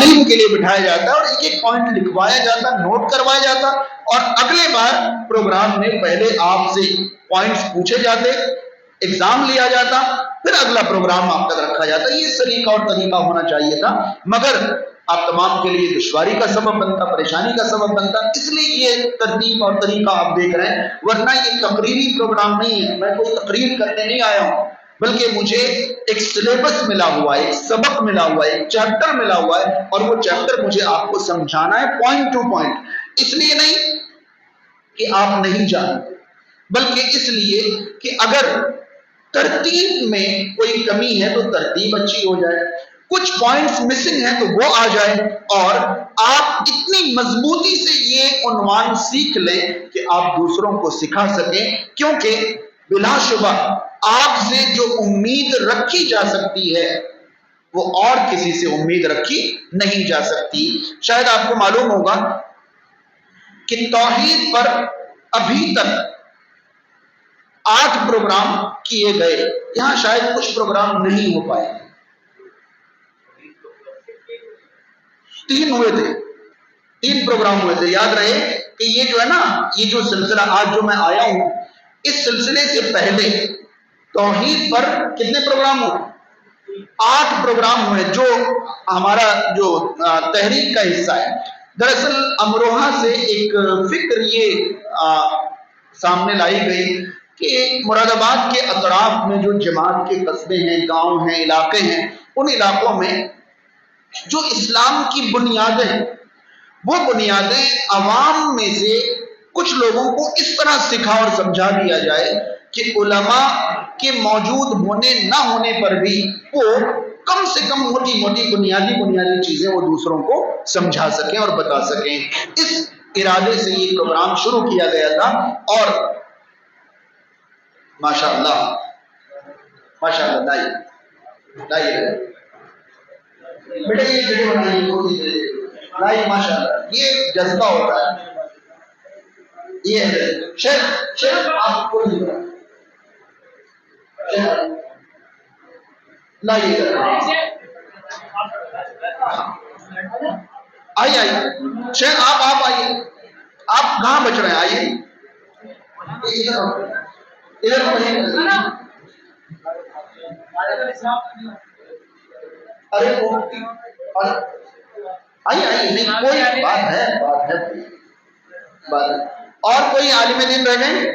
علم کے لیے بٹھایا جاتا اور ایک ایک پوائنٹ لکھوایا جاتا، نوٹ کروایا جاتا، اور اگلے بار پروگرام میں پہلے آپ سے پوائنٹس پوچھے جاتے، ایگزام لیا جاتا، پھر اگلا پروگرام آپ تک رکھا جاتا۔ یہ سلیقہ اور طریقہ ہونا چاہیے تھا، مگر آپ تمام کے لیے دشواری کا سبب بنتا، پریشانی کا سبب بنتا، اس لیے یہ ترتیب اور طریقہ آپ دیکھ رہے ہیں۔ ورنہ یہ تقریری پروگرام نہیں ہے، میں کوئی تقریر کرنے نہیں آیا ہوں، بلکہ مجھے ایک سلیبس ملا ہوا ہے، ایک سبق ملا ہوا ہے، ایک چیپٹر ملا ہوا ہے، اور وہ چیپٹر مجھے آپ کو سمجھانا ہے پوائنٹ ٹو پوائنٹ۔ اس لیے نہیں کہ آپ نہیں جانتے، بلکہ اس لیے کہ اگر ترتیب میں کوئی کمی ہے تو ترتیب اچھی ہو جائے، کچھ پوائنٹس مسنگ ہیں تو وہ آ جائے، اور آپ اتنی مضبوطی سے یہ عنوان سیکھ لیں کہ آپ دوسروں کو سکھا سکیں، کیونکہ بلا شبہ آپ سے جو امید رکھی جا سکتی ہے وہ اور کسی سے امید رکھی نہیں جا سکتی۔ شاید آپ کو معلوم ہوگا کہ توحید پر ابھی تک 8 پروگرام کیے گئے، یہاں شاید کچھ پروگرام نہیں ہو پائے، 3 ہوئے تھے، 3 پروگرام ہوئے تھے۔ یاد رہے کہ یہ جو ہے نا، یہ جو سلسلہ آج جو میں آیا ہوں، اس سلسلے سے پہلے توحید پر کتنے پروگرام ہوئے؟ 8 پروگرام ہوئے، جو ہمارا جو تحریک کا حصہ ہے۔ دراصل امروہہ سے ایک فکر یہ سامنے لائی گئی کہ مراد آباد کے اطراف میں جو جماعت کے قصبے ہیں، گاؤں ہیں، علاقے ہیں، ان علاقوں میں جو اسلام کی بنیادیں ہیں، وہ بنیادیں عوام میں سے کچھ لوگوں کو اس طرح سکھا اور سمجھا دیا جائے کہ علماء کے موجود ہونے نہ ہونے پر بھی وہ کم سے کم موٹی موٹی بنیادی چیزیں وہ دوسروں کو سمجھا سکیں اور بتا سکیں۔ اس ارادے سے یہ پروگرام شروع کیا گیا تھا، اور ماشاءاللہ ماشاءاللہ لائیے بیٹے، یہ ویڈیو بنائیے، لائیے، ماشاءاللہ یہ جذبہ ہوتا ہے۔ یہ شیخ آپ کو لائیے، آئیے شیخ، آپ آئیے، آپ کہاں بچ رہے ہیں؟ آئیے ادھر آئیے آئیے، نہیں کوئی بات ہے، بات ہے۔ اور کوئی عالم دین رہ گئے؟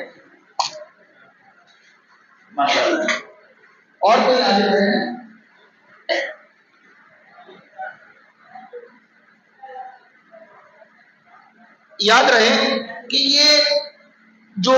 ماشاءاللہ، اور کوئی عالم رہ گئے؟ یاد رہے کہ یہ جو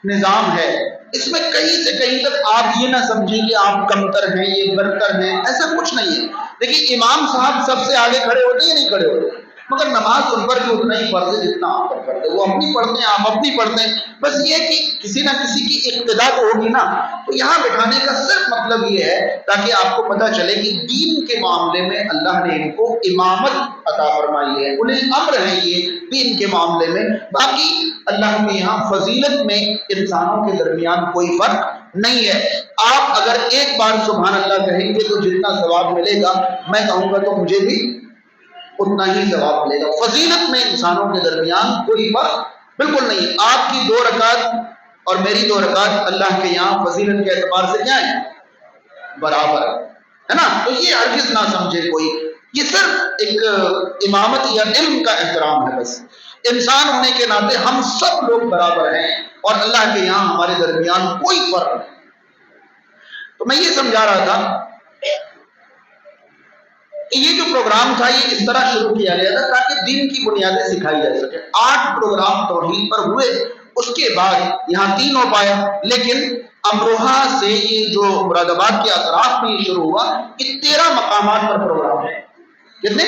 نظام ہے، اس میں کہیں سے کہیں تک آپ یہ نہ سمجھیں کہ آپ کمتر ہیں، یہ برتر ہیں، ایسا کچھ نہیں ہے۔ دیکھیے امام صاحب سب سے آگے کھڑے ہوتے یا نہیں کھڑے ہوتے، مگر نماز ان پر بھی اتنا ہی فرض ہے جتنا آپ پر پڑھتے ہیں، وہ اپنی پڑھتے ہیں، آپ اپنی پڑھتے ہیں، بس یہ کہ کسی نہ کسی کی اقتدا تو ہوگی نا۔ تو یہاں بٹھانے کا صرف مطلب یہ ہے تاکہ آپ کو پتہ چلے کہ دین کے معاملے میں اللہ نے ان کو امامت عطا فرمائی ہے، انہیں امر ہے یہ دین کے معاملے میں۔ باقی اللہ کے یہاں فضیلت میں انسانوں کے درمیان کوئی فرق نہیں ہے۔ آپ اگر ایک بار سبحان اللہ کہیں گے تو جتنا ثواب ملے گا، میں کہوں گا تو مجھے بھی اتنا ہی ثواب ملے گا۔ فضیلت میں انسانوں کے درمیان کوئی فرق بالکل نہیں۔ آپ کی 2 رکعت اور میری 2 رکعت اللہ کے یہاں فضیلت کے اعتبار سے کیا ہے؟ برابر ہے نا۔ تو یہ ہرگز نہ سمجھے کوئی، یہ صرف ایک امامت یا علم کا احترام ہے۔ بس انسان ہونے کے ناطے ہم سب لوگ برابر ہیں، اور اللہ کے یہاں ہمارے درمیان کوئی فرق نہیں۔ تو میں یہ سمجھا رہا تھا کہ یہ جو پروگرام تھا یہ اس طرح شروع کیا گیا تھا تاکہ دین کی بنیادیں سکھائی جا سکے۔ 8 پروگرام توحید پر ہوئے، اس کے بعد یہاں 3 ہو پایا، لیکن امروہہ سے یہ جو مراد آباد کے اطراف میں یہ شروع ہوا کہ 13 مقامات پر پروگرام ہے۔ کتنے؟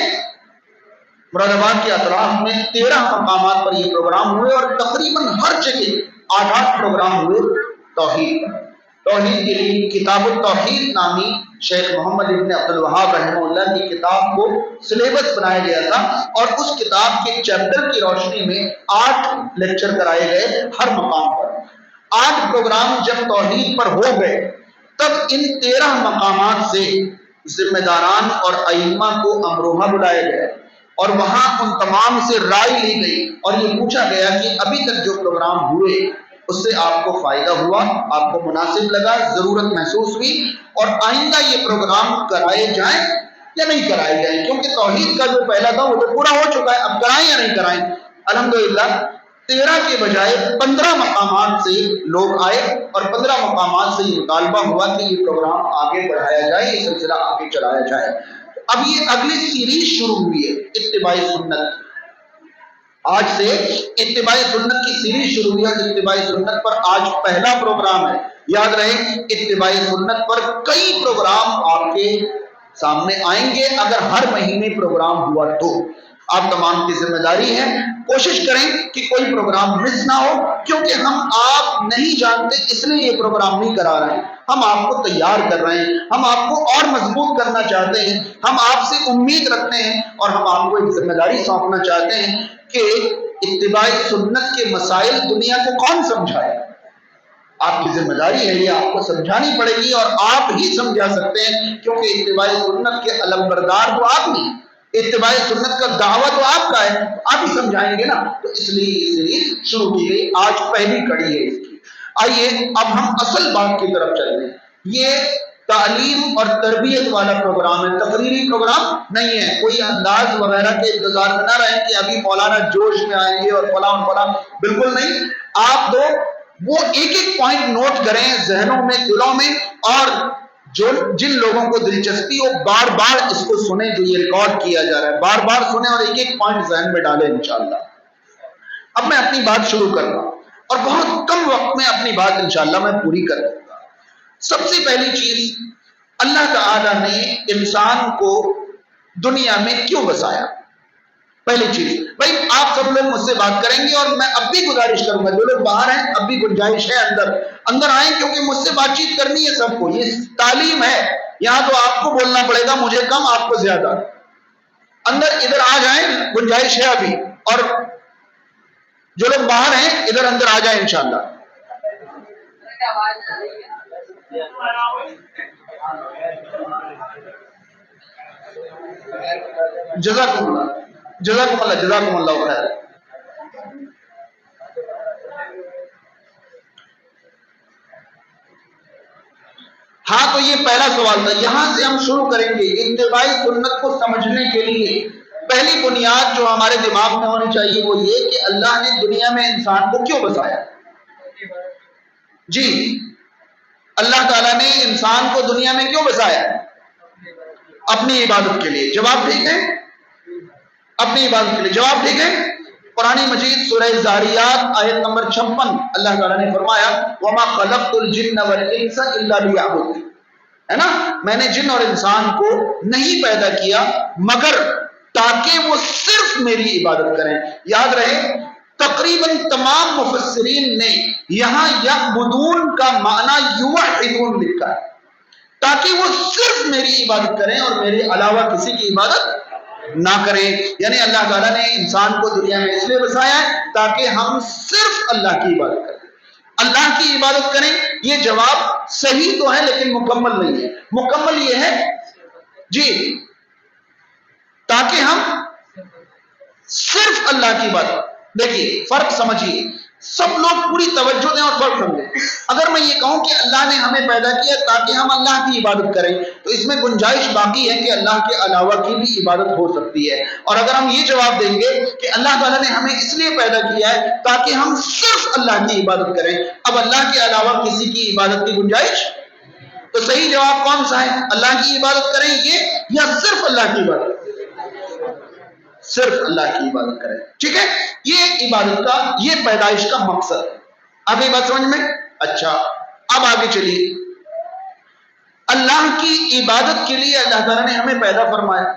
مراد آباد کے اطراف میں 13 مقامات پر یہ پروگرام ہوئے، اور تقریباً ہر جگہ 8 پروگرام ہوئے توحید پر۔ توحید کے لیے کتاب التوحید نامی شیخ محمد ابن عبد الوہاب رحمہ اللہ کی کتاب کو سلیبس بنایا گیا تھا، اور اس کتاب کے چیپٹر کی روشنی میں 8 لیکچر کرائے گئے ہر مقام پر۔ 8 پروگرام جب توحید پر ہو گئے، تب ان 13 مقامات سے ذمہ داران اور ائمہ کو امروہہ بلایا گیا اور وہاں ان تمام سے رائے لی گئی اور یہ پوچھا گیا کہ ابھی تک جو پروگرام ہوئے اس سے آپ کو فائدہ ہوا، آپ کو مناسب لگا، ضرورت محسوس ہوئی، اور آئندہ یہ پروگرام کرائے جائیں یا نہیں کرائے جائیں، کیونکہ توحید کا جو پہلا تھا وہ تو پورا ہو چکا ہے، اب کرائیں یا نہیں کرائیں۔ الحمدللہ 13 کے بجائے 15 مقامات سے لوگ آئے اور 15 مقامات سے یہ مطالبہ ہوا کہ یہ پروگرام آگے بڑھایا جائے، یہ سلسلہ آگے چلایا جائے۔ اب یہ اگلی سیریز شروع ہوئی ہے اتباع سنت، آج سے اتباع سنت کی سیریز شروع ہوئی ہے۔ اتباع سنت پر آج پہلا پروگرام ہے، یاد رہے اتباع سنت پر کئی پروگرام آپ کے سامنے آئیں گے اگر ہر مہینے پروگرام ہوا تو۔ آپ تمام کی ذمہ داری ہے کوشش کریں کہ کوئی پروگرام مس نہ ہو، کیونکہ ہم آپ نہیں جانتے اس لیے یہ پروگرام نہیں کرا رہے ہیں، ہم آپ کو تیار کر رہے ہیں، ہم آپ کو اور مضبوط کرنا چاہتے ہیں، ہم آپ سے امید رکھتے ہیں اور ہم آپ کو ایک ذمہ داری سونپنا چاہتے ہیں کہ اتباع سنت کے مسائل دنیا کو کون سمجھائے۔ آپ کی ذمہ داری ہے، یہ آپ کو سمجھانی پڑے گی اور آپ ہی سمجھا سکتے ہیں، کیونکہ اتباع سنت کے علمبردار تو آپ نہیں، اتباع سنت کا دعویٰ تو آپ کا ہے، آپ ہی سمجھائیں گے نا۔ تو اس لیے یہ سیریز شروع کی گئی، آج پہلی کڑی ہے اس کی۔ آئیے اب ہم اصل بات کی طرف چلتے ہیں۔ یہ تعلیم اور تربیت والا پروگرام ہے، تقریری پروگرام نہیں ہے۔ کوئی انداز وغیرہ کے انتظار میں نہ رہیں کہ ابھی مولانا جوش میں آئیں گے اور فلاں فلاں، بالکل نہیں۔ آپ دو وہ ایک ایک پوائنٹ نوٹ کریں ذہنوں میں، دلوں میں، اور جن لوگوں کو دلچسپی ہو بار بار اس کو سنیں، جو یہ ریکارڈ کیا جا رہا ہے بار بار سنیں اور ایک ایک پوائنٹ ذہن میں ڈالیں انشاءاللہ۔ اب میں اپنی بات شروع کرتا ہوں اور بہت کم وقت میں اپنی بات انشاءاللہ میں پوری کر دوں گا۔ سب سے پہلی چیز، اللہ تعالیٰ نے انسان کو دنیا میں کیوں بسایا؟ پہلی چیز بھائی، آپ سب لوگ مجھ سے بات کریں گے اور میں اب بھی گزارش کروں گا، جو لوگ باہر ہیں اب بھی گنجائش ہے اندر آئیں، کیونکہ مجھ سے بات چیت کرنی ہے سب کو، یہ تعلیم ہے، یہاں تو آپ کو بولنا پڑے گا، مجھے کم آپ کو زیادہ۔ اندر ادھر آ جائیں، گنجائش ہے ابھی، اور جو لوگ باہر ہیں ادھر اندر آ جائیں انشاءاللہ۔ جزاکم اللہ، جزاکم اللہ، جزاکم اللہ خیر۔ ہاں تو یہ پہلا سوال تھا، یہاں سے ہم شروع کریں گے۔ اتباع سنت کو سمجھنے کے لیے پہلی بنیاد جو ہمارے دماغ میں ہونی چاہیے وہ یہ کہ اللہ نے دنیا میں انسان کو کیوں بسایا؟ جی، اللہ تعالیٰ نے انسان کو دنیا میں کیوں بسایا؟ اپنی عبادت کے لیے۔ جواب ٹھیک ہے؟ اپنی عبادت کے لیے۔ جواب ٹھیک ہے؟ قرآن مجید سورہ زاریات آیت نمبر 56 اللہ تعالیٰ نے فرمایا وَمَا خَلَقْتُ الْجِنَّ وَالْإِنسَ إِلَّا لِيَعْبُدُونِ، ہے نا، میں نے جن اور انسان کو نہیں پیدا کیا مگر تاکہ وہ صرف میری عبادت کریں۔ یاد رہے تقریباً تمام مفسرین نے یہاں یعبدون کا معنی یوحدون لکھا ہے، تاکہ وہ صرف میری عبادت کریں اور میرے علاوہ کسی کی عبادت نہ کریں۔ یعنی اللہ تعالیٰ نے انسان کو دنیا میں اس لیے بسایا ہے تاکہ ہم صرف اللہ کی عبادت کریں، اللہ کی عبادت کریں۔ یہ جواب صحیح تو ہے لیکن مکمل نہیں ہے۔ مکمل یہ ہے جی تاکہ ہم صرف اللہ کی عبادت۔ دیکھیے فرق سمجھیے، سب لوگ پوری توجہ دیں اور فرق سمجھیں۔ اگر میں یہ کہوں کہ اللہ نے ہمیں پیدا کیا تاکہ ہم اللہ کی عبادت کریں تو اس میں گنجائش باقی ہے کہ اللہ کے علاوہ کی بھی عبادت ہو سکتی ہے۔ اور اگر ہم یہ جواب دیں گے کہ اللہ تعالیٰ نے ہمیں اس لیے پیدا کیا ہے تاکہ ہم صرف اللہ کی عبادت کریں، اب اللہ کے علاوہ کسی کی عبادت کی گنجائش، تو صحیح جواب کون سا ہے؟ اللہ کی عبادت کریں یہ یا صرف اللہ کی عبادت؟ صرف اللہ کی عبادت کریں، ٹھیک ہے؟ یہ عبادت کا، یہ پیدائش کا مقصد ہے۔ آگے بات سمجھ میں؟ اچھا اب آگے چلیے، اللہ کی عبادت کے لیے اللہ تعالیٰ نے ہمیں پیدا فرمایا۔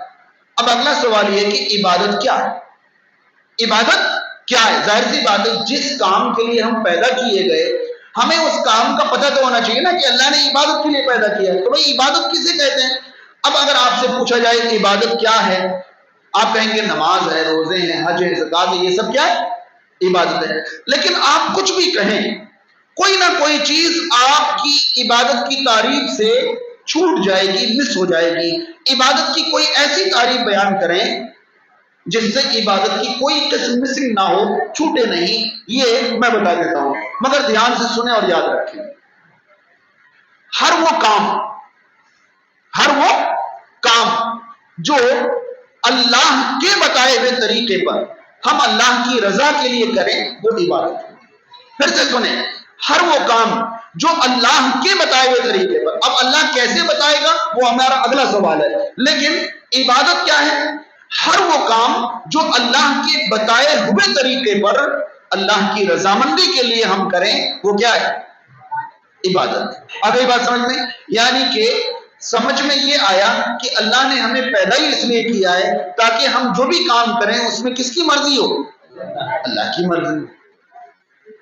اب اگلا سوال یہ کہ عبادت کیا ہے؟ عبادت کیا ہے؟ ظاہر سی بات ہے جس کام کے لیے ہم پیدا کیے گئے ہمیں اس کام کا پتہ تو ہونا چاہیے نا کہ اللہ نے عبادت کے لیے پیدا کیا ہے، تو بھائی عبادت کسے کہتے ہیں؟ اب اگر آپ سے پوچھا جائے کہ عبادت کیا ہے، آپ کہیں گے نماز ہے، روزے ہیں، حج ہے، زکات ہے، یہ سب کیا ہے؟ عبادت ہے۔ لیکن آپ کچھ بھی کہیں، کوئی نہ کوئی چیز آپ کی عبادت کی تعریف سے چھوٹ جائے گی، مس ہو جائے گی۔ عبادت کی کوئی ایسی تعریف بیان کریں جس سے عبادت کی کوئی قسم مسنگ نہ ہو، چھوٹے نہیں، یہ میں بتا دیتا ہوں، مگر دھیان سے سنیں اور یاد رکھیں۔ ہر وہ کام جو اللہ کے بتائے ہوئے طریقے پر ہم اللہ کی رضا کے لیے کریں وہ عبادت ہے۔ پھر سے سنیں، ہر وہ کام جو اللہ کے بتائے ہوئے طریقے پر، اب اللہ کیسے بتائے گا وہ ہمارا اگلا سوال ہے، لیکن عبادت کیا ہے؟ ہر وہ کام جو اللہ کے بتائے ہوئے طریقے پر اللہ کی رضامندی کے لیے ہم کریں وہ کیا ہے؟ عبادت۔ آگے بات سمجھ میں؟ یعنی کہ سمجھ میں یہ آیا کہ اللہ نے ہمیں پیدا ہی اس لیے کیا ہے تاکہ ہم جو بھی کام کریں اس میں کس کی مرضی ہو؟ اللہ کی مرضی۔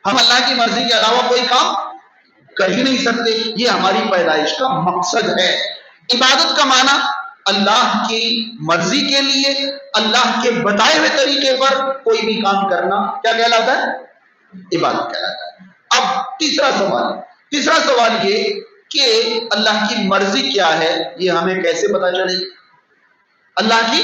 ہم اللہ کی مرضی کے علاوہ کوئی کام کر ہی نہیں سکتے، یہ ہماری پیدائش کا مقصد ہے۔ عبادت کا معنی اللہ کی مرضی کے لیے اللہ کے بتائے ہوئے طریقے پر کوئی بھی کام کرنا کیا کہلاتا ہے؟ عبادت کہلاتا ہے۔ اب تیسرا سوال یہ کہ اللہ کی مرضی کیا ہے، یہ ہمیں کیسے پتا چلے گا؟ اللہ کی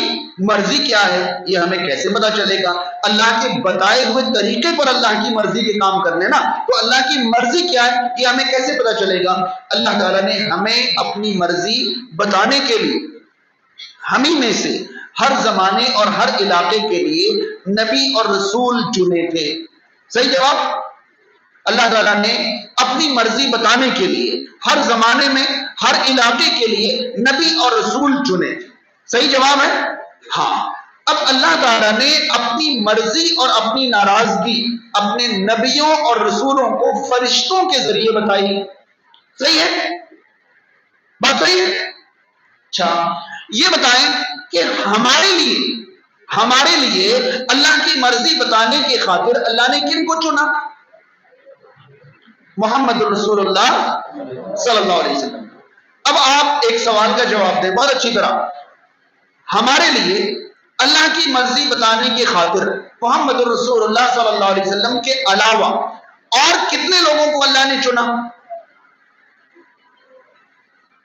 مرضی کیا ہے یہ ہمیں کیسے پتا چلے گا؟ اللہ کے بتائے ہوئے طریقے پر اللہ کی مرضی کے کام کرنے نا، تو اللہ کی مرضی کیا ہے یہ ہمیں کیسے پتا چلے گا؟ اللہ تعالیٰ نے ہمیں اپنی مرضی بتانے کے لیے ہمیں میں سے ہر زمانے اور ہر علاقے کے لیے نبی اور رسول چنے تھے۔ صحیح جواب؟ اللہ تعالیٰ نے اپنی مرضی بتانے کے لیے ہر زمانے میں ہر علاقے کے لیے نبی اور رسول چنے تھے۔ صحیح جواب ہے؟ ہاں۔ اب اللہ تعالیٰ نے اپنی مرضی اور اپنی ناراضگی اپنے نبیوں اور رسولوں کو فرشتوں کے ذریعے بتائی۔ صحیح ہے؟ بات صحیح ہے؟ اچھا یہ بتائیں کہ ہمارے لیے اللہ کی مرضی بتانے کی خاطر اللہ نے کن کو چنا؟ محمد رسول اللہ صلی اللہ علیہ وسلم۔ اب آپ ایک سوال کا جواب دیں بہت اچھی طرح۔ ہمارے لیے اللہ کی مرضی بتانے کی خاطر محمد رسول اللہ صلی اللہ علیہ وسلم کے علاوہ اور کتنے لوگوں کو اللہ نے چنا؟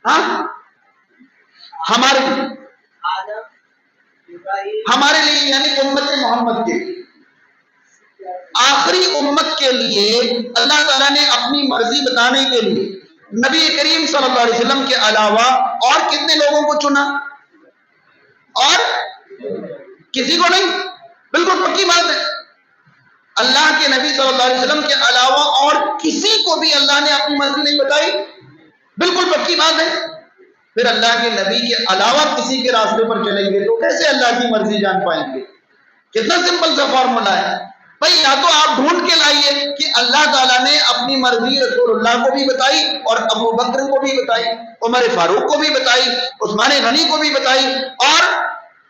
ہاں ہمارے لیے یعنی امت محمد کے آخری امت کے لیے اللہ تعالیٰ نے اپنی مرضی بتانے کے لیے نبی کریم صلی اللہ علیہ وسلم کے علاوہ اور کتنے لوگوں کو چنا؟ اور کسی کو نہیں؟ بالکل پکی بات ہے، اللہ کے نبی صلی اللہ علیہ وسلم کے علاوہ اور کسی کو بھی اللہ نے اپنی مرضی نہیں بتائی، بالکل پکی بات ہے۔ پھر اللہ کے نبی کے علاوہ کسی کے راستے پر چلیں گے تو کیسے اللہ کی مرضی جان پائیں گے؟ کتنا سمپل سا فارمولا ہے بھائی، یا تو آپ ڈھونڈ کے لائیے کہ اللہ تعالیٰ نے اپنی مرضی رسول اللہ کو بھی بتائی اور ابو بکر کو بھی بتائی، عمر فاروق کو بھی بتائی، عثمان غنی کو بھی بتائی اور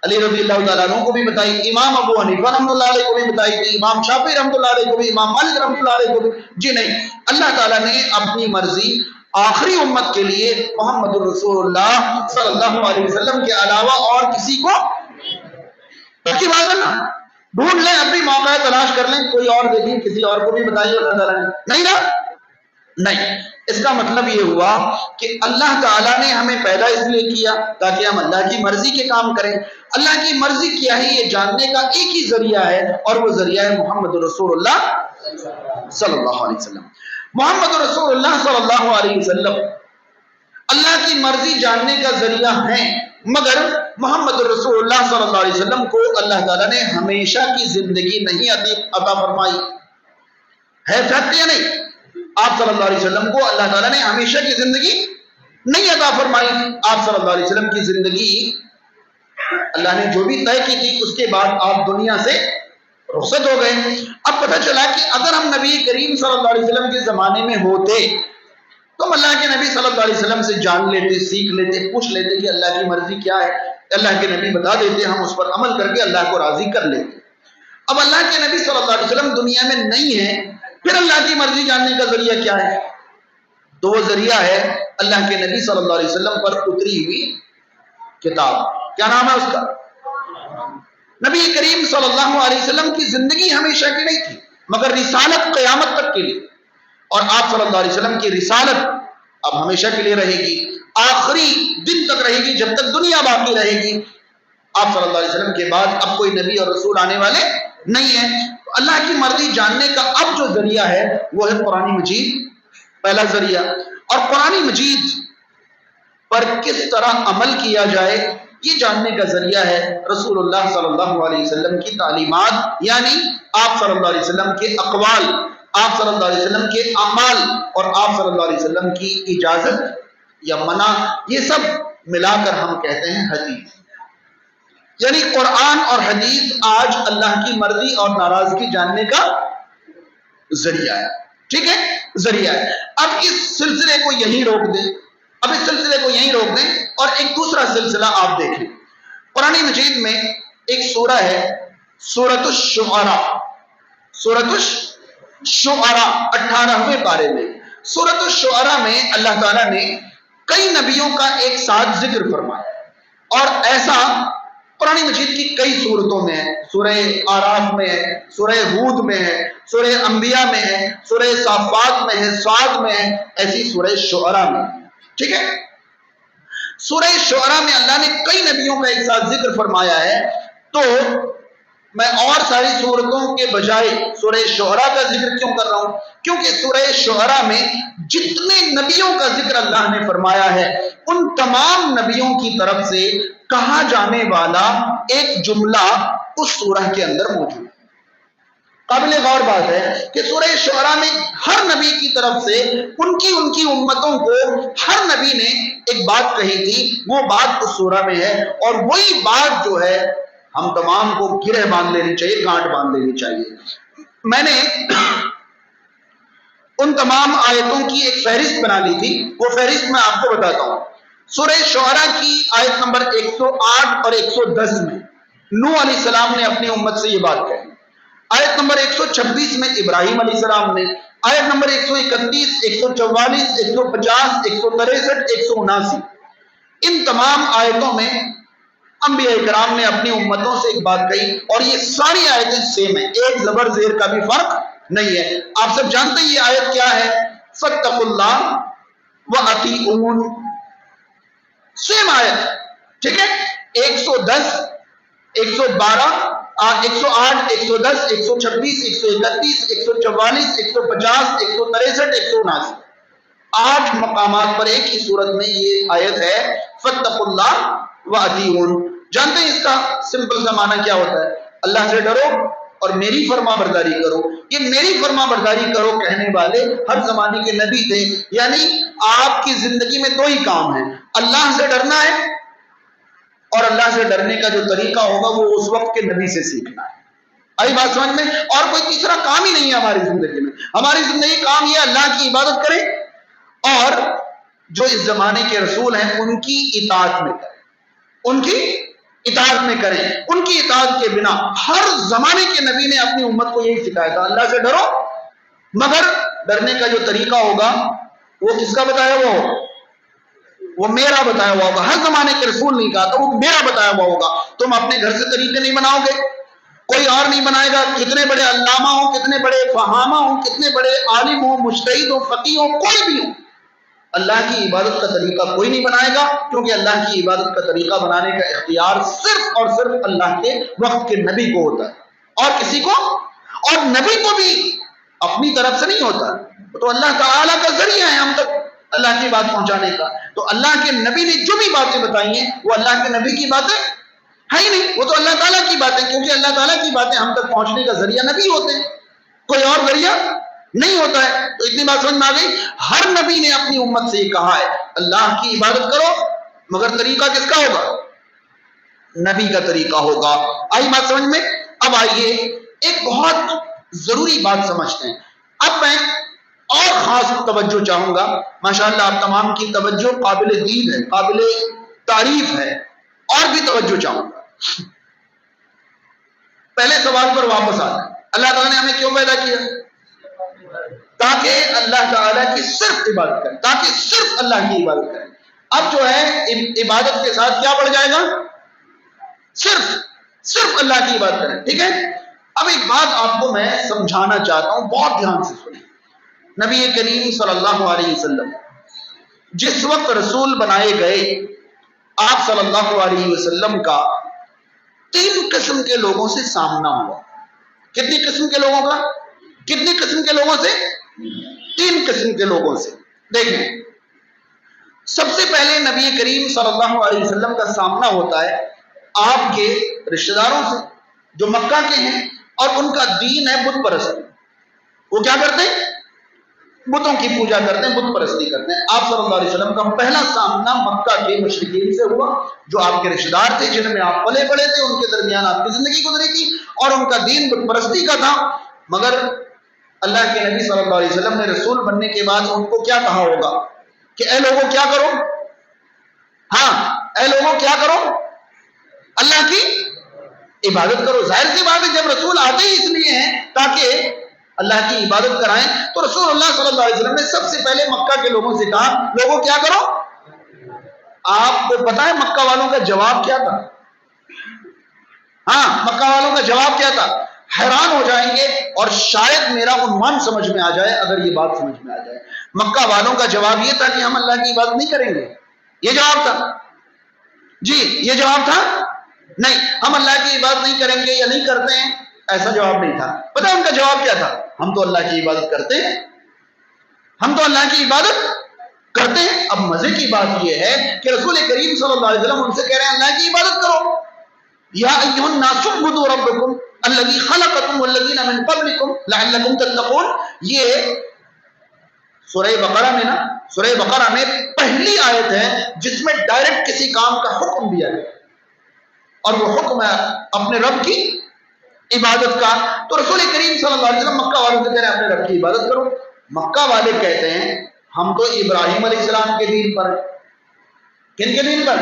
علی رضی اللہ تعالیٰ عنہ کو بھی بتائی، امام ابو حنیفہ رحمۃ اللہ علیہ کو بھی بتائی تھی، امام شافعی رحمۃ اللہ علیہ کو بھی، امام مالک رحمۃ اللہ علیہ کو بھی۔ جی نہیں، اللہ تعالیٰ نے اپنی مرضی آخری امت کے لیے محمد رسول اللہ صلی اللہ علیہ وسلم کے علاوہ اور کسی کو کی بات ہے نا، ڈھونڈ لیں، ابھی موقع تلاش کر لیں، کوئی اور دیکھیں، کسی اور کو بھی بتائیے اللہ تعالیٰ نے، نہیں نا؟ نہیں۔ اس کا مطلب یہ ہوا کہ اللہ تعالیٰ نے ہمیں پیدا اس لیے کیا تاکہ ہم اللہ کی مرضی کے کام کریں۔ اللہ کی مرضی کیا ہے یہ جاننے کا ایک ہی ذریعہ ہے اور وہ ذریعہ ہے محمد رسول اللہ صلی اللہ علیہ وسلم۔ محمد رسول اللہ صلی اللہ علیہ وسلم اللہ کی مرضی جاننے کا ذریعہ ہے، مگر محمد رسول اللہ صلی اللہ علیہ وسلم کو اللہ تعالیٰ نے ہمیشہ کی زندگی نہیں عطا فرمائی ہے، فیکٹ یا نہیں؟ آپ صلی اللہ علیہ وسلم کو اللہ تعالیٰ نے ہمیشہ کی زندگی نہیں عطا فرمائی۔ آپ صلی اللہ علیہ وسلم کی زندگی اللہ نے جو بھی طے کی تھی اس کے بعد آپ دنیا سے رخصت ہو گئے۔ اب پتہ چلا کہ اگر ہم نبی کریم صلی اللہ علیہ وسلم کے زمانے میں ہوتے تو ہم اللہ کے نبی صلی اللہ علیہ وسلم سے جان لیتے، سیکھ لیتے، پوچھ لیتے کہ اللہ کی مرضی کیا ہے، اللہ کے نبی بتا دیتے، ہم اس پر عمل کر کے اللہ کو راضی کر لیتے۔ اب اللہ کے نبی صلی اللہ علیہ وسلم دنیا میں نہیں ہے، پھر اللہ کی مرضی جاننے کا ذریعہ کیا ہے؟ تو وہ ذریعہ ہے اللہ کے نبی صلی اللہ علیہ وسلم پر اتری ہوئی کتاب۔ کیا نام ہے اس کا؟ نبی کریم صلی اللہ علیہ وسلم کی زندگی ہمیشہ کی نہیں تھی مگر رسالت قیامت تک کے لیے، اور آپ صلی اللہ علیہ وسلم کی رسالت اب ہمیشہ کے لیے رہے گی۔ آخری دن تک رہے گی، جب تک دنیا باقی رہے گی۔ آپ صلی اللہ علیہ وسلم کے بعد اب کوئی نبی اور رسول آنے والے نہیں ہیں۔ تو اللہ کی مرضی جاننے کا اب جو ذریعہ ہے وہ ہے قرآن مجید، پہلا ذریعہ۔ اور قرآن مجید پر کس طرح عمل کیا جائے یہ جاننے کا ذریعہ ہے رسول اللہ صلی اللہ علیہ وسلم کی تعلیمات، یعنی آپ صلی اللہ علیہ وسلم کے اقوال، آپ صلی اللہ علیہ وسلم کے اعمال، اور آپ صلی اللہ علیہ وسلم کی اجازت یا منع، یہ سب ملا کر ہم کہتے ہیں حدیث۔ یعنی قرآن اور حدیث آج اللہ کی مرضی اور ناراضگی جاننے کا ذریعہ ہے، ٹھیک ہے، ذریعہ ہے۔ اب اس سلسلے کو یہیں روک دیں، اب اس سلسلے کو یہیں روک دیں اور ایک دوسرا سلسلہ آپ دیکھیں۔ قرآن مجید میں ایک سورہ ہے سورۃ الشعراء، سورۃ الشعراء 18ویں پارے میں۔ سورۃ الشعراء میں اللہ تعالیٰ نے کئی نبیوں کا ایک ساتھ ذکر فرمایا، اور ایسا قرآن مجید کی کئی صورتوں میں ہے۔ سورہ آراف میں ہے، سورہ ہود میں ہے، سورہ انبیاء میں ہے، سورہ صافات میں ہے، صاد میں ہے، ایسی سورہ شعراء میں، ٹھیک ہے۔ سورہ شعراء میں اللہ نے کئی نبیوں کا ایک ساتھ ذکر فرمایا ہے، تو میں اور ساری صورتوں کے بجائے سورہ شعراء کا ذکر کیوں کر رہا ہوں؟ کیونکہ سورہ شعراء میں جتنے نبیوں کا ذکر اللہ نے فرمایا ہے ان تمام نبیوں کی طرف سے کہا جانے والا ایک جملہ اس سورہ کے اندر موجود ہے۔ قابل غور بات ہے کہ سورہ شعراء میں ہر نبی کی طرف سے ان کی امتوں کو ہر نبی نے ایک بات کہی تھی، وہ بات اس سورہ میں ہے، اور وہی بات جو ہے ہم تمام کو گرہ باندھ لینی چاہیے، گانٹ باندھ لینی چاہیے۔ میں نے ان تمام آیتوں کی ایک فہرست بنا لی تھی، وہ فہرست میں آپ کو بتاتا ہوں۔ سورہ شعراء کی آیت نمبر 108 اور 110 میں نوح علیہ السلام نے اپنی امت سے یہ بات کہی۔ آیت نمبر 126 میں ابراہیم علیہ السلام نے، آیت نمبر 131، 144، 150، 163، 179، ان تمام آیتوں میں انبیاء کرام نے اپنی امتوں سے ایک بات کہی، اور یہ ساری آیتیں سیم ہیں، ایک زبر زیر کا بھی فرق نہیں ہے۔ آپ سب جانتے ہیں یہ آیت کیا ہے؟ فاتقوا اللہ وَأَطِیعُونِ، سیم آیت، ٹھیک ہے۔ 110، 112، 108، 110، 126، 131، 144، 150، 163، 179، 8 مقامات پر ایک ہی صورت میں یہ آیت ہے فاتقوا اللہ وَأَطِیعُونِ۔ جانتے ہیں اس کا سمپل سا معنی کیا ہوتا ہے؟ اللہ سے ڈرو اور میری فرما برداری کرو۔ یہ میری فرما برداری کرو کہنے والے ہر زمانے کے نبی تھے، یعنی آپ کی زندگی میں دو ہی کام ہیں، اللہ سے ڈرنا ہے، اور اللہ سے ڈرنے کا جو طریقہ ہوگا وہ اس وقت کے نبی سے سیکھنا ہے۔ آئی بات سمجھ میں؟ اور کوئی تیسرا کام ہی نہیں ہے ہماری زندگی میں۔ ہماری زندگی کام یہ اللہ کی عبادت کریں اور جو اس زمانے کے رسول ہیں ان کی اطاعت میں کریں، ان کی اطاعت میں کریں۔ ان کی اطاعت کے بنا ہر زمانے کے نبی نے اپنی امت کو یہی سکھایا تھا، اللہ سے ڈرو، مگر ڈرنے کا جو طریقہ ہوگا وہ کس کا بتایا ہوا ہوگا؟ وہ میرا بتایا ہوا ہوگا۔ ہر زمانے کے رسول نہیں کہا تو وہ میرا بتایا ہوا ہوگا۔ تم اپنے گھر سے طریقے نہیں بناؤ گے، کوئی اور نہیں بنائے گا، کتنے بڑے علامہ ہوں، کتنے بڑے فہامہ ہوں، کتنے بڑے عالم ہوں، مجتہد ہوں، فقیہ ہوں، کوئی بھی ہوں، اللہ کی عبادت کا طریقہ کوئی نہیں بنائے گا، کیونکہ اللہ کی عبادت کا طریقہ بنانے کا اختیار صرف اور صرف اللہ کے وقت کے نبی کو ہوتا ہے، اور کسی کو، اور نبی کو بھی اپنی طرف سے نہیں ہوتا، تو اللہ تعالیٰ کا ذریعہ ہے ہم تک اللہ کی بات پہنچانے کا۔ تو اللہ کے نبی نے جو بھی باتیں بتائی ہیں وہ اللہ کے نبی کی باتیں ہے ہی نہیں، وہ تو اللہ تعالیٰ کی باتیں، کیونکہ اللہ تعالیٰ کی باتیں ہم تک پہنچنے کا ذریعہ نبی ہوتے ہیں، کوئی اور ذریعہ نہیں ہوتا ہے۔ تو اتنی بات سمجھ میں آ گئی؟ ہر نبی نے اپنی امت سے یہ کہا ہے اللہ کی عبادت کرو، مگر طریقہ کس کا ہوگا؟ نبی کا طریقہ ہوگا۔ آئی بات سمجھ میں؟ اب آئیے ایک بہت ضروری بات سمجھتے ہیں۔ اب میں اور خاص توجہ چاہوں گا، ماشاءاللہ آپ تمام کی توجہ قابل دید ہے، قابل تعریف ہے، اور بھی توجہ چاہوں گا۔ پہلے سوال پر واپس آنا، اللہ تعالیٰ نے ہمیں کیوں پیدا کیا؟ تاکہ اللہ تعالیٰ کی صرف عبادت کریں، تاکہ صرف اللہ کی عبادت کریں۔ اب جو ہے عبادت کے ساتھ کیا بڑھ جائے گا؟ صرف اللہ کی عبادت کریں، ٹھیک ہے؟ اب ایک بات آپ کو میں سمجھانا چاہتا ہوں، بہت دھیان سے سنیں۔ نبی کریم صلی اللہ علیہ وسلم جس وقت رسول بنائے گئے آپ صلی اللہ علیہ وسلم کا 3 قسم کے لوگوں سے سامنا ہوا. کتنی قسم کے لوگوں کا؟ کتنی قسم کے لوگوں سے؟ 3 قسم کے لوگوں سے. دیکھیں، سب سے پہلے نبی کریم صلی اللہ علیہ وسلم کا سامنا ہوتا ہے آپ کے رشتہ داروں سے جو مکہ کے ہیں اور ان کا دین ہے بت پرستی. وہ کیا کرتے ہیں؟ بتوں کی پوجا کرتے ہیں، بت پرستی کرتے ہیں. آپ صلی اللہ علیہ وسلم کا پہلا سامنا مکہ کے مشرکین سے ہوا جو آپ کے رشتہ دار تھے، جن میں آپ پلے بڑے تھے، ان کے درمیان آپ کی زندگی گزری تھی اور ان کا دین بت پرستی کا تھا. مگر اللہ کے نبی صلی اللہ علیہ وسلم نے رسول بننے کے بعد ان کو کیا کہا ہوگا کہ اے لوگوں کیا کرو؟ ہاں، اے لوگوں کیا کرو؟ اللہ کی عبادت کرو. ظاہر سی بات ہے جب رسول آتے ہی اس لیے ہیں تاکہ اللہ کی عبادت کرائیں، تو رسول اللہ صلی اللہ علیہ وسلم نے سب سے پہلے مکہ کے لوگوں سے کہا لوگوں کیا کرو؟ آپ کو پتا ہے مکہ والوں کا جواب کیا تھا؟ ہاں، مکہ والوں کا جواب کیا تھا؟ حیران ہو جائیں گے اور شاید میرا عنوان سمجھ میں آ جائے اگر یہ بات سمجھ میں آ جائے. مکہ والوں کا جواب یہ تھا کہ ہم اللہ کی عبادت نہیں کریں گے. یہ جواب تھا. جی یہ جواب تھا. نہیں، ہم اللہ کی عبادت نہیں کریں گے یا نہیں کرتے ہیں، ایسا جواب نہیں تھا. پتہ ہے ان کا جواب کیا تھا؟ ہم تو اللہ کی عبادت کرتے ہیں، ہم تو اللہ کی عبادت کرتے ہیں. اب مزے کی بات یہ ہے کہ رسول کریم صلی اللہ علیہ وسلم ان سے کہہ رہے ہیں اللہ کی عبادت کرو. یا ایھا الناس اعبدوا ربکم الذی خلقکم والذین من قبلکم لعلکم تتقون. یہ سورہ بقرہ میں پہلی آیت ہے جس میں ڈائریکٹ کسی کام کا حکم دیا گیا اور وہ حکم ہے اپنے رب کی عبادت کا. تو رسول کریم صلی اللہ علیہ وسلم مکہ والوں سے کہہ رہے ہیں اپنے رب کی عبادت کرو. مکہ والے کہتے ہیں ہم تو ابراہیم علیہ السلام کے دین پر ہیں. کن کے دین پر؟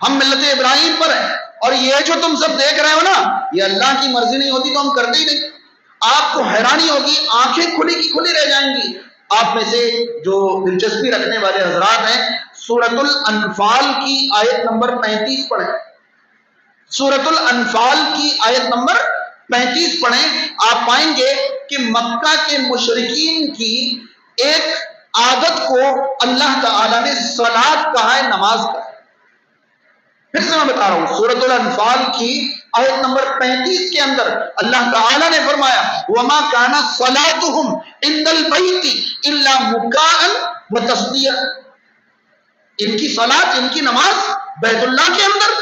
ہم ملت ابراہیم پر ہیں. اور یہ جو تم سب دیکھ رہے ہو نا، یہ اللہ کی مرضی نہیں ہوتی تو ہم کرتے ہی نہیں. آپ کو حیرانی ہوگی، آنکھیں کھلی کی کھلی رہ جائیں گی. آپ میں سے جو دلچسپی رکھنے والے حضرات ہیں سورۃ الانفال کی آیت نمبر 35 پڑھیں. سورۃ الانفال کی آیت نمبر 35 پڑھیں. آپ پائیں گے کہ مکہ کے مشرکین کی ایک عادت کو اللہ تعالی نے صلاۃ کہا ہے، نماز کہا ہے. پھر سے میں بتا رہا ہوں، سورۃ الانفال کی آیت نمبر 35 کے اندر اللہ تعالی نے فرمایا وما کان صلاتهم عند البیت الا مکاء وتصدیہ. ان کی صلات، ان کی نماز بیت اللہ کے اندر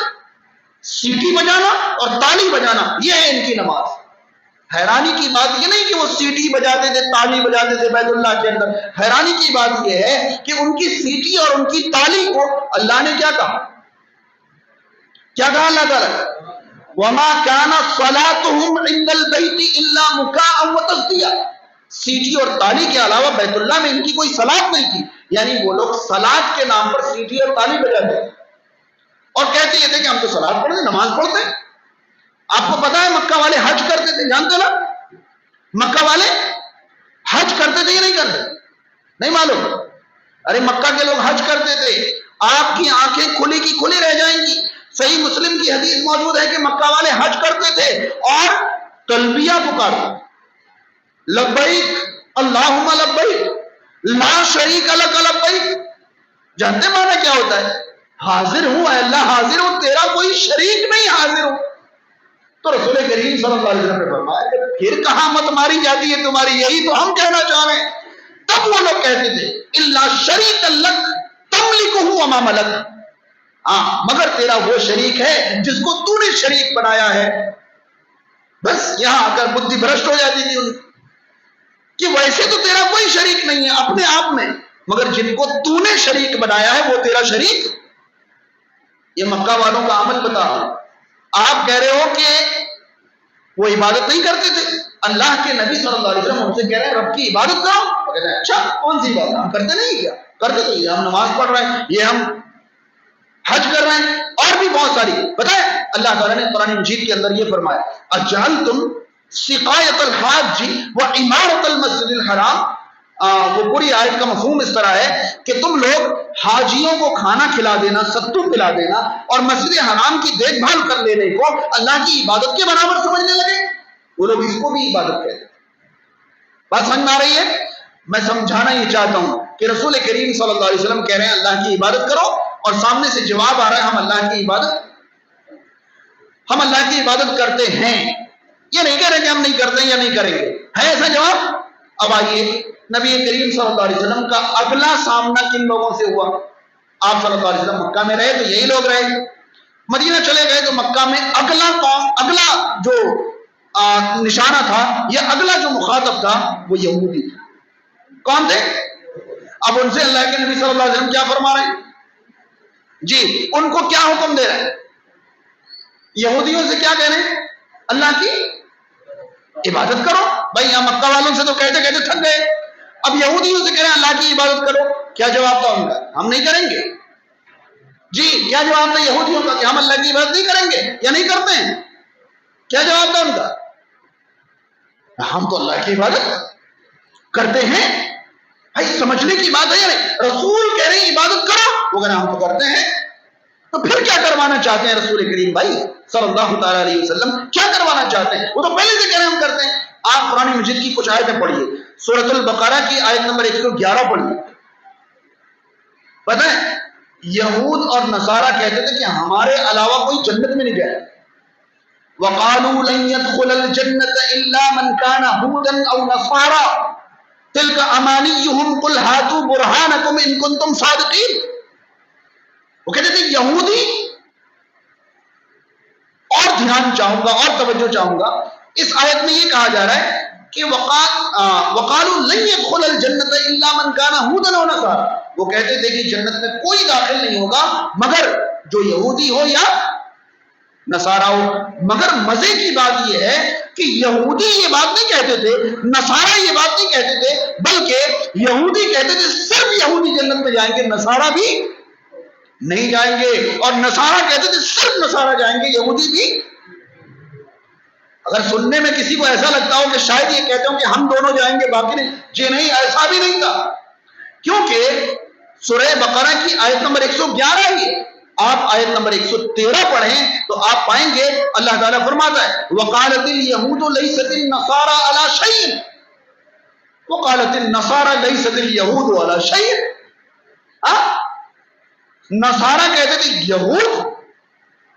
سیٹی بجانا اور تالی بجانا، یہ ہے ان کی نماز. حیرانی کی بات یہ نہیں کہ وہ سیٹی بجاتے تھے، تالی بجاتے تھے بیت اللہ کے اندر. حیرانی کی بات یہ ہے کہ ان کی سیٹی اور ان کی تالی کو اللہ نے کیا کہا؟ کیا کہا اللہ تعالیٰ؟ وما کان صلاتهم عند البیت الا مکاء وتصدیہ. سیٹی اور تالی کے علاوہ بیت اللہ میں ان کی کوئی صلات نہیں تھی. یعنی وہ لوگ صلات کے نام پر سیٹی اور تالی بجاتے اور کہتے یہ تھے کہ ہم تو صلات پڑھتے، نماز پڑھتے. آپ کو پتا ہے مکہ والے حج کرتے تھے، جانتے نا؟ مکہ والے حج کرتے تھے یا نہیں کرتے؟ نہیں معلوم؟ ارے مکہ کے لوگ حج کرتے تھے. آپ کی آنکھیں کھلی کی کھلی رہ جائیں گی. صحیح مسلم کی حدیث موجود ہے کہ مکہ والے حج کرتے تھے اور تلبیہ پکارتے، لبیک اللہم لبیک لا شریک لک لبیک. جانتے معنی کیا ہوتا ہے؟ حاضر ہوں اے اللہ، حاضر ہوں، تیرا کوئی شریک نہیں، حاضر ہوں. تو رسول کریم صلی اللہ علیہ وسلم نے فرمایا کہ پھر کہاں مت ماری جاتی ہے تمہاری، یہی تو ہم کہنا چاہ رہے ہیں. تب وہ لوگ کہتے تھے الا شریک لک تملکہ وما ملک. ہاں، مگر تیرا وہ شریک ہے جس کو تو نے شریک بنایا ہے. بس یہاں آ کر بدھی بھرشٹ ہو جاتی تھی ان کہ ویسے تو تیرا کوئی شریک نہیں ہے اپنے آپ میں، مگر جن کو تو نے شریک بنایا ہے وہ تیرا شریک. یہ مکہ والوں کا عمل بتا رہا ہوں. آپ کہہ رہے ہو کہ وہ عبادت نہیں کرتے تھے. اللہ کے نبی صلی اللہ علیہ وسلم ان سے کہہ رہے ہیں رب کی عبادت کرو. وہ کہتے ہیں اچھا کون سی بات، ہم کرتے نہیں کیا؟ کرتے تو یہ ہم نماز پڑھ رہے ہیں، یہ ہم حج کر رہے ہیں اور بھی بہت ساری. پتہ ہے اللہ تعالیٰ نے قرآن مجید کے اندر یہ فرمایا اجعلتم سقایۃ الحاج وعمارۃ المسجد الحرام. وہ پوری آیت کا مفہوم اس طرح ہے کہ تم لوگ حاجیوں کو کھانا کھلا دینا، ستو پلا دینا اور مسجد حرام کی دیکھ بھال کر لینے کو اللہ کی عبادت کے برابر سمجھنے لگے. وہ لوگ اس کو بھی عبادت کہتے ہیں. بات سمجھ میں آ رہی ہے؟ میں سمجھانا یہ چاہتا ہوں کہ رسول کریم صلی اللہ علیہ وسلم کہہ رہے ہیں اللہ کی عبادت کرو، اور سامنے سے جواب آ رہا ہے ہم اللہ کی عبادت کرتے ہیں، یہ نہیں کہہ رہے کہ ہم نہیں کرتے یا نہیں کریں گے، ہے ایسا جواب؟ اب آئیے نبی کریم صلی اللہ علیہ وسلم کا اگلا سامنا کن لوگوں سے ہوا؟ آپ صلی اللہ علیہ وسلم مکہ میں رہے تو یہی لوگ رہے، مدینہ چلے گئے تو مکہ میں اگلا جو نشانہ تھا یا اگلا جو مخاطب تھا وہ یہودی تھا۔ کون تھے؟ اب ان سے اللہ کے نبی صلی اللہ علیہ وسلم کیا فرما رہے ہیں؟ جی ان کو کیا حکم دے رہے ہیں؟ یہودیوں سے کیا کہہ رہے ہیں؟ اللہ کی عبادت کرو۔ بھائی یہاں مکہ والوں سے تو کہتے کہتے تھک گئے، اب یہودیوں سے کہہ رہے ہیں اللہ کی عبادت کرو۔ کیا جواب تھا ان کا؟ ہم نہیں کریں گے۔ جی کیا جواب تھا یہودیوں کا کہ ہم اللہ کی عبادت نہیں کریں گے یا نہیں کرتے ہیں؟ کیا جواب تھا ان کا؟ ہم تو اللہ کی عبادت کرتے ہیں۔ بھائی سمجھنے کی بات ہے یا نہیں؟ رسول کہہ رہے ہیں عبادت کرو، وہ کہہ رہے ہیں ہم تو کرتے ہیں، تو پھر کیا کروانا چاہتے ہیں رسول کریم بھائی صلی اللہ تعالیٰ علیہ وسلم؟ کیا کروانا چاہتے ہیں؟ وہ تو پہلے سے کہہ رہے ہیں ہم کرتے ہیں۔ آپ قرآن مجید کی کچھ آیتیں پڑھیے، سورۃ البقرہ کی آیت نمبر 111 پڑھیے۔ پتہ ہے یہود اور نصارہ کہتے تھے کہ ہمارے علاوہ کوئی جنت میں نہیں جائے، وَقَالُوا لَن يَدْخُلَ الْجَنَّةَ إِلَّا مَنْ كَانَ هُودًا أَوْ نَصَارَىٰ تِلْكَ أَمَانِيُّهُمْ قُلْ هَاتُوا بُرْهَانَكُمْ إِن كُنتُمْ صَادِقِينَ۔ وہ کہتے تھے یہودی، اور دھیان چاہوں گا اور توجہ چاہوں گا، اس آیت میں یہ کہا جا رہا ہے کہ وَقَالُوا لَن يَدْخُلَ الْجَنَّةَ إِلَّا مَنْ كَانَ هُودًا أَوْ نَصَارَىٰ۔ وہ کہتے تھے کہ جنت میں کوئی داخل نہیں ہوگا مگر جو یہودی ہو یا نصارہ ہو۔ مگر مزے کی بات یہ ہے کہ یہودی یہ بات نہیں کہتے تھے، نصارہ یہ بات نہیں کہتے تھے، بلکہ یہودی کہتے تھے صرف یہودی جنت میں جائیں گے، نصارہ بھی نہیں جائیں گے، اور نصارہ کہتے تھے صرف نصارہ جائیں گے، یہودی بھی۔ اگر سننے میں کسی کو ایسا لگتا ہو کہ شاید یہ کہتے ہوں کہ ہم دونوں جائیں گے باقی نہیں، جی نہیں، ایسا بھی نہیں تھا، کیونکہ سورہ بقرہ کی آیت نمبر 111 ہے، آپ آیت نمبر 113 پڑھیں تو آپ پائیں گے اللہ تعالیٰ فرماتا ہے وَقَالَتِ الْيَهُودُ لَيْسَتِ النَّصَارَىٰ عَلَىٰ شَيْءٍ وَقَالَتِ النَّصَارَىٰ لَيْسَتِ الْيَهُودُ عَلَىٰ شَيْءٍ۔ نصارہ کہتے تھے یہود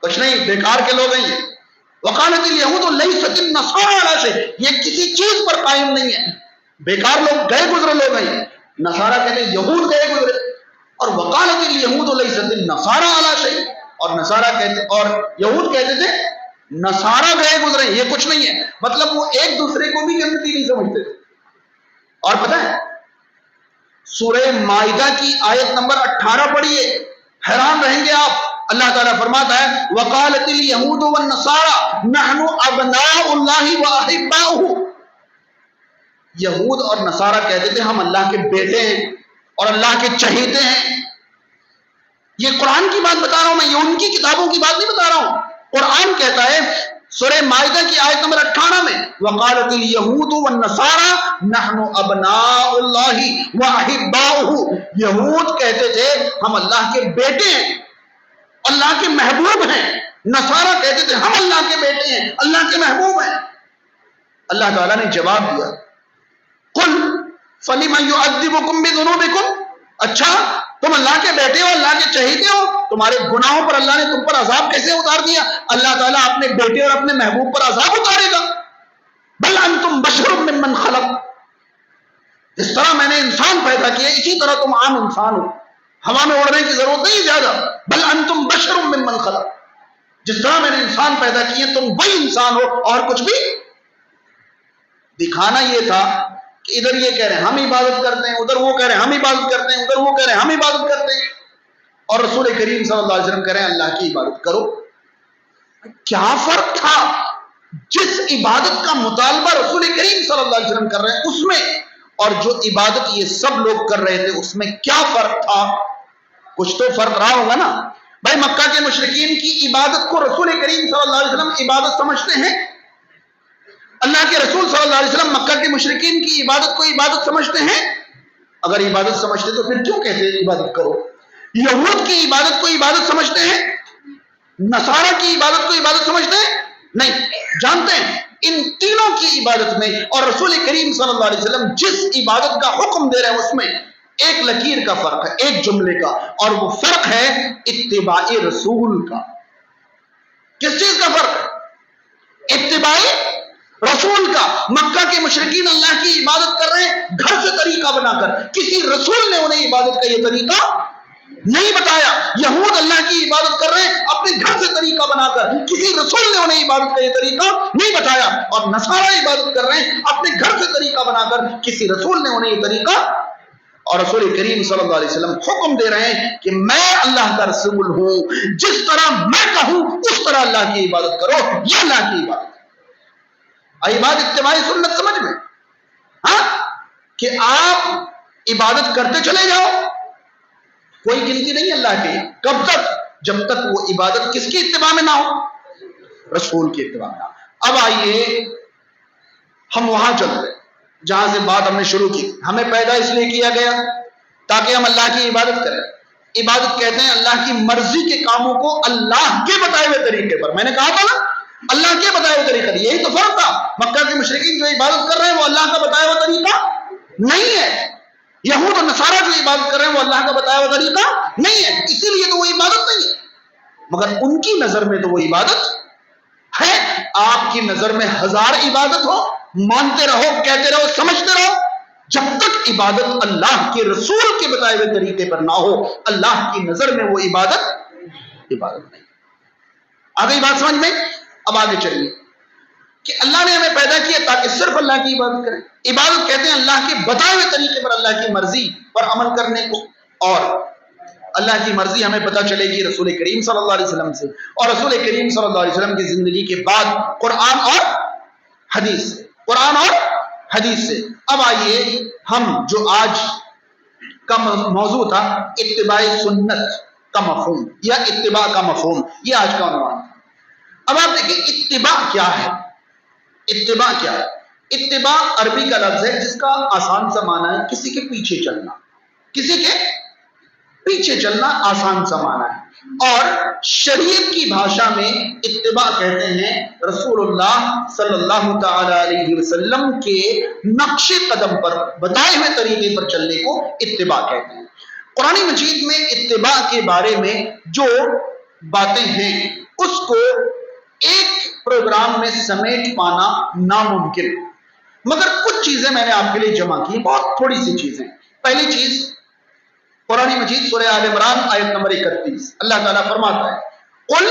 کچھ نہیں، بیکار کے لوگ ہیں یہ۔ وَقَالَتِ الْيَهُودُ لَيْسَتِ النَّصَارَىٰ عَلَىٰ شَيْءٍ، یہ کسی چیز پر قائم نہیں ہے، بیکار لوگ، گئے گزرے لوگ ہیں۔ نصارہ کہتے ہیں یہود گئے گزرے، اور وقالت اليهود ليست النصارى على شيء، اور نصارہ کہتے اور یہود کہتے تھے نصارہ گئے گزرے، یہ کچھ نہیں ہے، مطلب وہ ایک دوسرے کو بھی جنتی نہیں سمجھتے تھے۔ اور پتہ ہے سورہ مائدہ کی آیت نمبر 18 پڑھیے، حیران رہیں گے آپ، اللہ تعالیٰ فرماتا ہے وقالت اليهود والنصارى نحن ابناء الله واحباؤه۔ یہود اور نصارہ کہتے تھے ہم اللہ کے بیٹے ہیں اور اللہ کے چہیتے ہیں۔ یہ قرآن کی بات بتا رہا ہوں میں، یہ ان کی کتابوں کی بات نہیں بتا رہا ہوں، قرآن کہتا ہے سورہ مائدہ کی آیت نمبر 18 میں وقالت اليهود والنصارى نحن ابناء الله واحباؤه۔ یہود کہتے تھے ہم اللہ کے بیٹے ہیں، اللہ کے محبوب ہیں، نصارہ کہتے تھے ہم اللہ کے بیٹے ہیں، اللہ کے محبوب ہیں۔ اللہ تعالیٰ نے جواب دیا قل فلم يعذبكم بذنوبكم، اچھا تم اللہ کے بیٹے ہو، اللہ کے چہیتے ہو، تمہارے گناہوں پر اللہ نے تم پر عذاب کیسے اتار دیا؟ اللہ تعالیٰ اپنے بیٹے اور اپنے محبوب پر عذاب اتارے گا؟ بل انتم بشر ممن خلق، جس طرح میں نے انسان پیدا کیا اسی طرح تم عام انسان ہو، ہوا میں اڑنے کی ضرورت نہیں زیادہ۔ بل انتم بشر ممن خلق، جس طرح میں نے انسان پیدا کیے تم وہی انسان ہو، اور کچھ بھی دکھانا یہ تھا کہ ادھر یہ کہہ رہے ہیں ہم عبادت کرتے ہیں، ادھر وہ کہہ رہے ہیں ہم عبادت کرتے ہیں، ادھر وہ کہہ رہے ہیں ہم عبادت کرتے ہیں، اور رسول کریم صلی اللہ علیہ وسلم کہہ رہے ہیں اللہ کی عبادت کرو۔ کیا فرق تھا جس عبادت کا مطالبہ رسول کریم صلی اللہ علیہ وسلم کر رہے ہیں اس میں، اور جو عبادت یہ سب لوگ کر رہے تھے اس میں کیا فرق تھا؟ کچھ تو فرق رہا ہوگا نا۔ بھائی مکہ کے مشرکین کی عبادت کو رسول کریم صلی اللہ علیہ وسلم عبادت سمجھتے ہیں؟ اللہ کے رسول صلی اللہ علیہ وسلم مکہ کے مشرکین کی عبادت کو عبادت سمجھتے ہیں؟ اگر عبادت سمجھتے تو پھر کیوں کہتے ہیں عبادت کرو؟ یہود کی عبادت کو عبادت سمجھتے ہیں؟ نصارہ کی عبادت کو عبادت سمجھتے ہیں؟ نہیں، جانتے ہیں ان تینوں کی عبادت میں اور رسول کریم صلی اللہ علیہ وسلم جس عبادت کا حکم دے رہے ہیں اس میں ایک لکیر کا فرق ہے، ایک جملے کا، اور وہ فرق ہے اتباع رسول کا۔ کس چیز کا فرق ہے؟ اتباع رسول کا۔ مکہ کے مشرکین اللہ کی عبادت کر رہے ہیں گھر سے طریقہ بنا کر، کسی رسول نے انہیں عبادت کا یہ طریقہ نہیں بتایا۔ یہود اللہ کی عبادت کر رہے ہیں اپنے گھر سے طریقہ بنا کر، کسی رسول نے انہیں عبادت کا یہ طریقہ نہیں بتایا۔ اور نصارہ عبادت کر رہے ہیں اپنے گھر سے طریقہ بنا کر، کسی رسول نے انہیں یہ طریقہ، اور رسول کریم صلی اللہ علیہ وسلم حکم دے رہے ہیں کہ میں اللہ کا رسول ہوں، جس طرح میں کہوں اس طرح اللہ کی عبادت کرو، یہ اللہ کی عبادت ہے۔ آئی بات اتباع سنت سمجھ میں؟ ہاں، کہ آپ عبادت کرتے چلے جاؤ، کوئی گنتی نہیں اللہ کی، کب تک؟ جب تک وہ عبادت کس کی اتباع میں نہ ہو؟ رسول کی اتباع میں۔ اب آئیے ہم وہاں چلتے ہیں جہاں سے بات ہم نے شروع کی۔ ہمیں پیدا اس لیے کیا گیا تاکہ ہم اللہ کی عبادت کریں۔ عبادت کہتے ہیں اللہ کی مرضی کے کاموں کو اللہ کے بتائے ہوئے طریقے پر۔ میں نے کہا تھا نا، اللہ کے بتائے ہوئے طریقے، یہی تو فرق تھا۔ مکہ کے مشرکین جو عبادت کر رہے ہیں وہ اللہ کا بتایا ہوا طریقہ نہیں ہے، یہود اور نصارہ جو عبادت کر رہے ہیں وہ اللہ کا بتایا ہوا طریقہ نہیں ہے، اسی لیے تو وہ عبادت نہیں ہے۔ مگر ان کی نظر میں تو وہ عبادت ہے۔ آپ کی نظر میں ہزار عبادت ہو، مانتے رہو، کہتے رہو، سمجھتے رہو، جب تک عبادت اللہ کے رسول کے بتائے ہوئے طریقے پر نہ ہو، اللہ کی نظر میں وہ عبادت نہیں۔ آ گئی بات سمجھ میں؟ اب آگے چلیے کہ اللہ نے ہمیں پیدا کیا تاکہ صرف اللہ کی عبادت کریں۔ عبادت کہتے ہیں اللہ کے بتائے ہوئے طریقے پر، اللہ کی مرضی پر عمل کرنے کو، اور اللہ کی مرضی ہمیں پتہ چلے گی رسول کریم صلی اللہ علیہ وسلم سے، اور رسول کریم صلی اللہ علیہ وسلم کی زندگی کے بعد قرآن اور حدیث سے، قرآن اور حدیث سے۔ اب آئیے ہم جو آج کا موضوع تھا اتباع سنت کا مفہوم یا اتباع کا مفہوم، یہ آج کا عنوان ہے۔ اب آپ دیکھیں اتباع کیا ہے؟ اتباع کیا ہے؟ اتباع عربی کا لفظ ہے جس کا آسان سا معنی ہے کسی کے پیچھے چلنا، کسی کے پیچھے چلنا آسان سا معنی ہے۔ اور شریعت کی بھاشا میں اتباع کہتے ہیں رسول اللہ صلی اللہ تعالی علیہ وسلم کے نقش قدم پر، بتائے ہوئے طریقے پر چلنے کو اتباع کہتے ہیں۔ قرآن مجید میں اتباع کے بارے میں جو باتیں ہیں اس کو ایک پروگرام میں سمیٹ پانا ناممکن، مگر کچھ چیزیں میں نے آپ کے لیے جمع کی، بہت تھوڑی سی چیزیں۔ پہلی چیز، قرآن مجید سورہ آل عمران آیت نمبر 31، اللہ تعالیٰ فرماتا ہے قل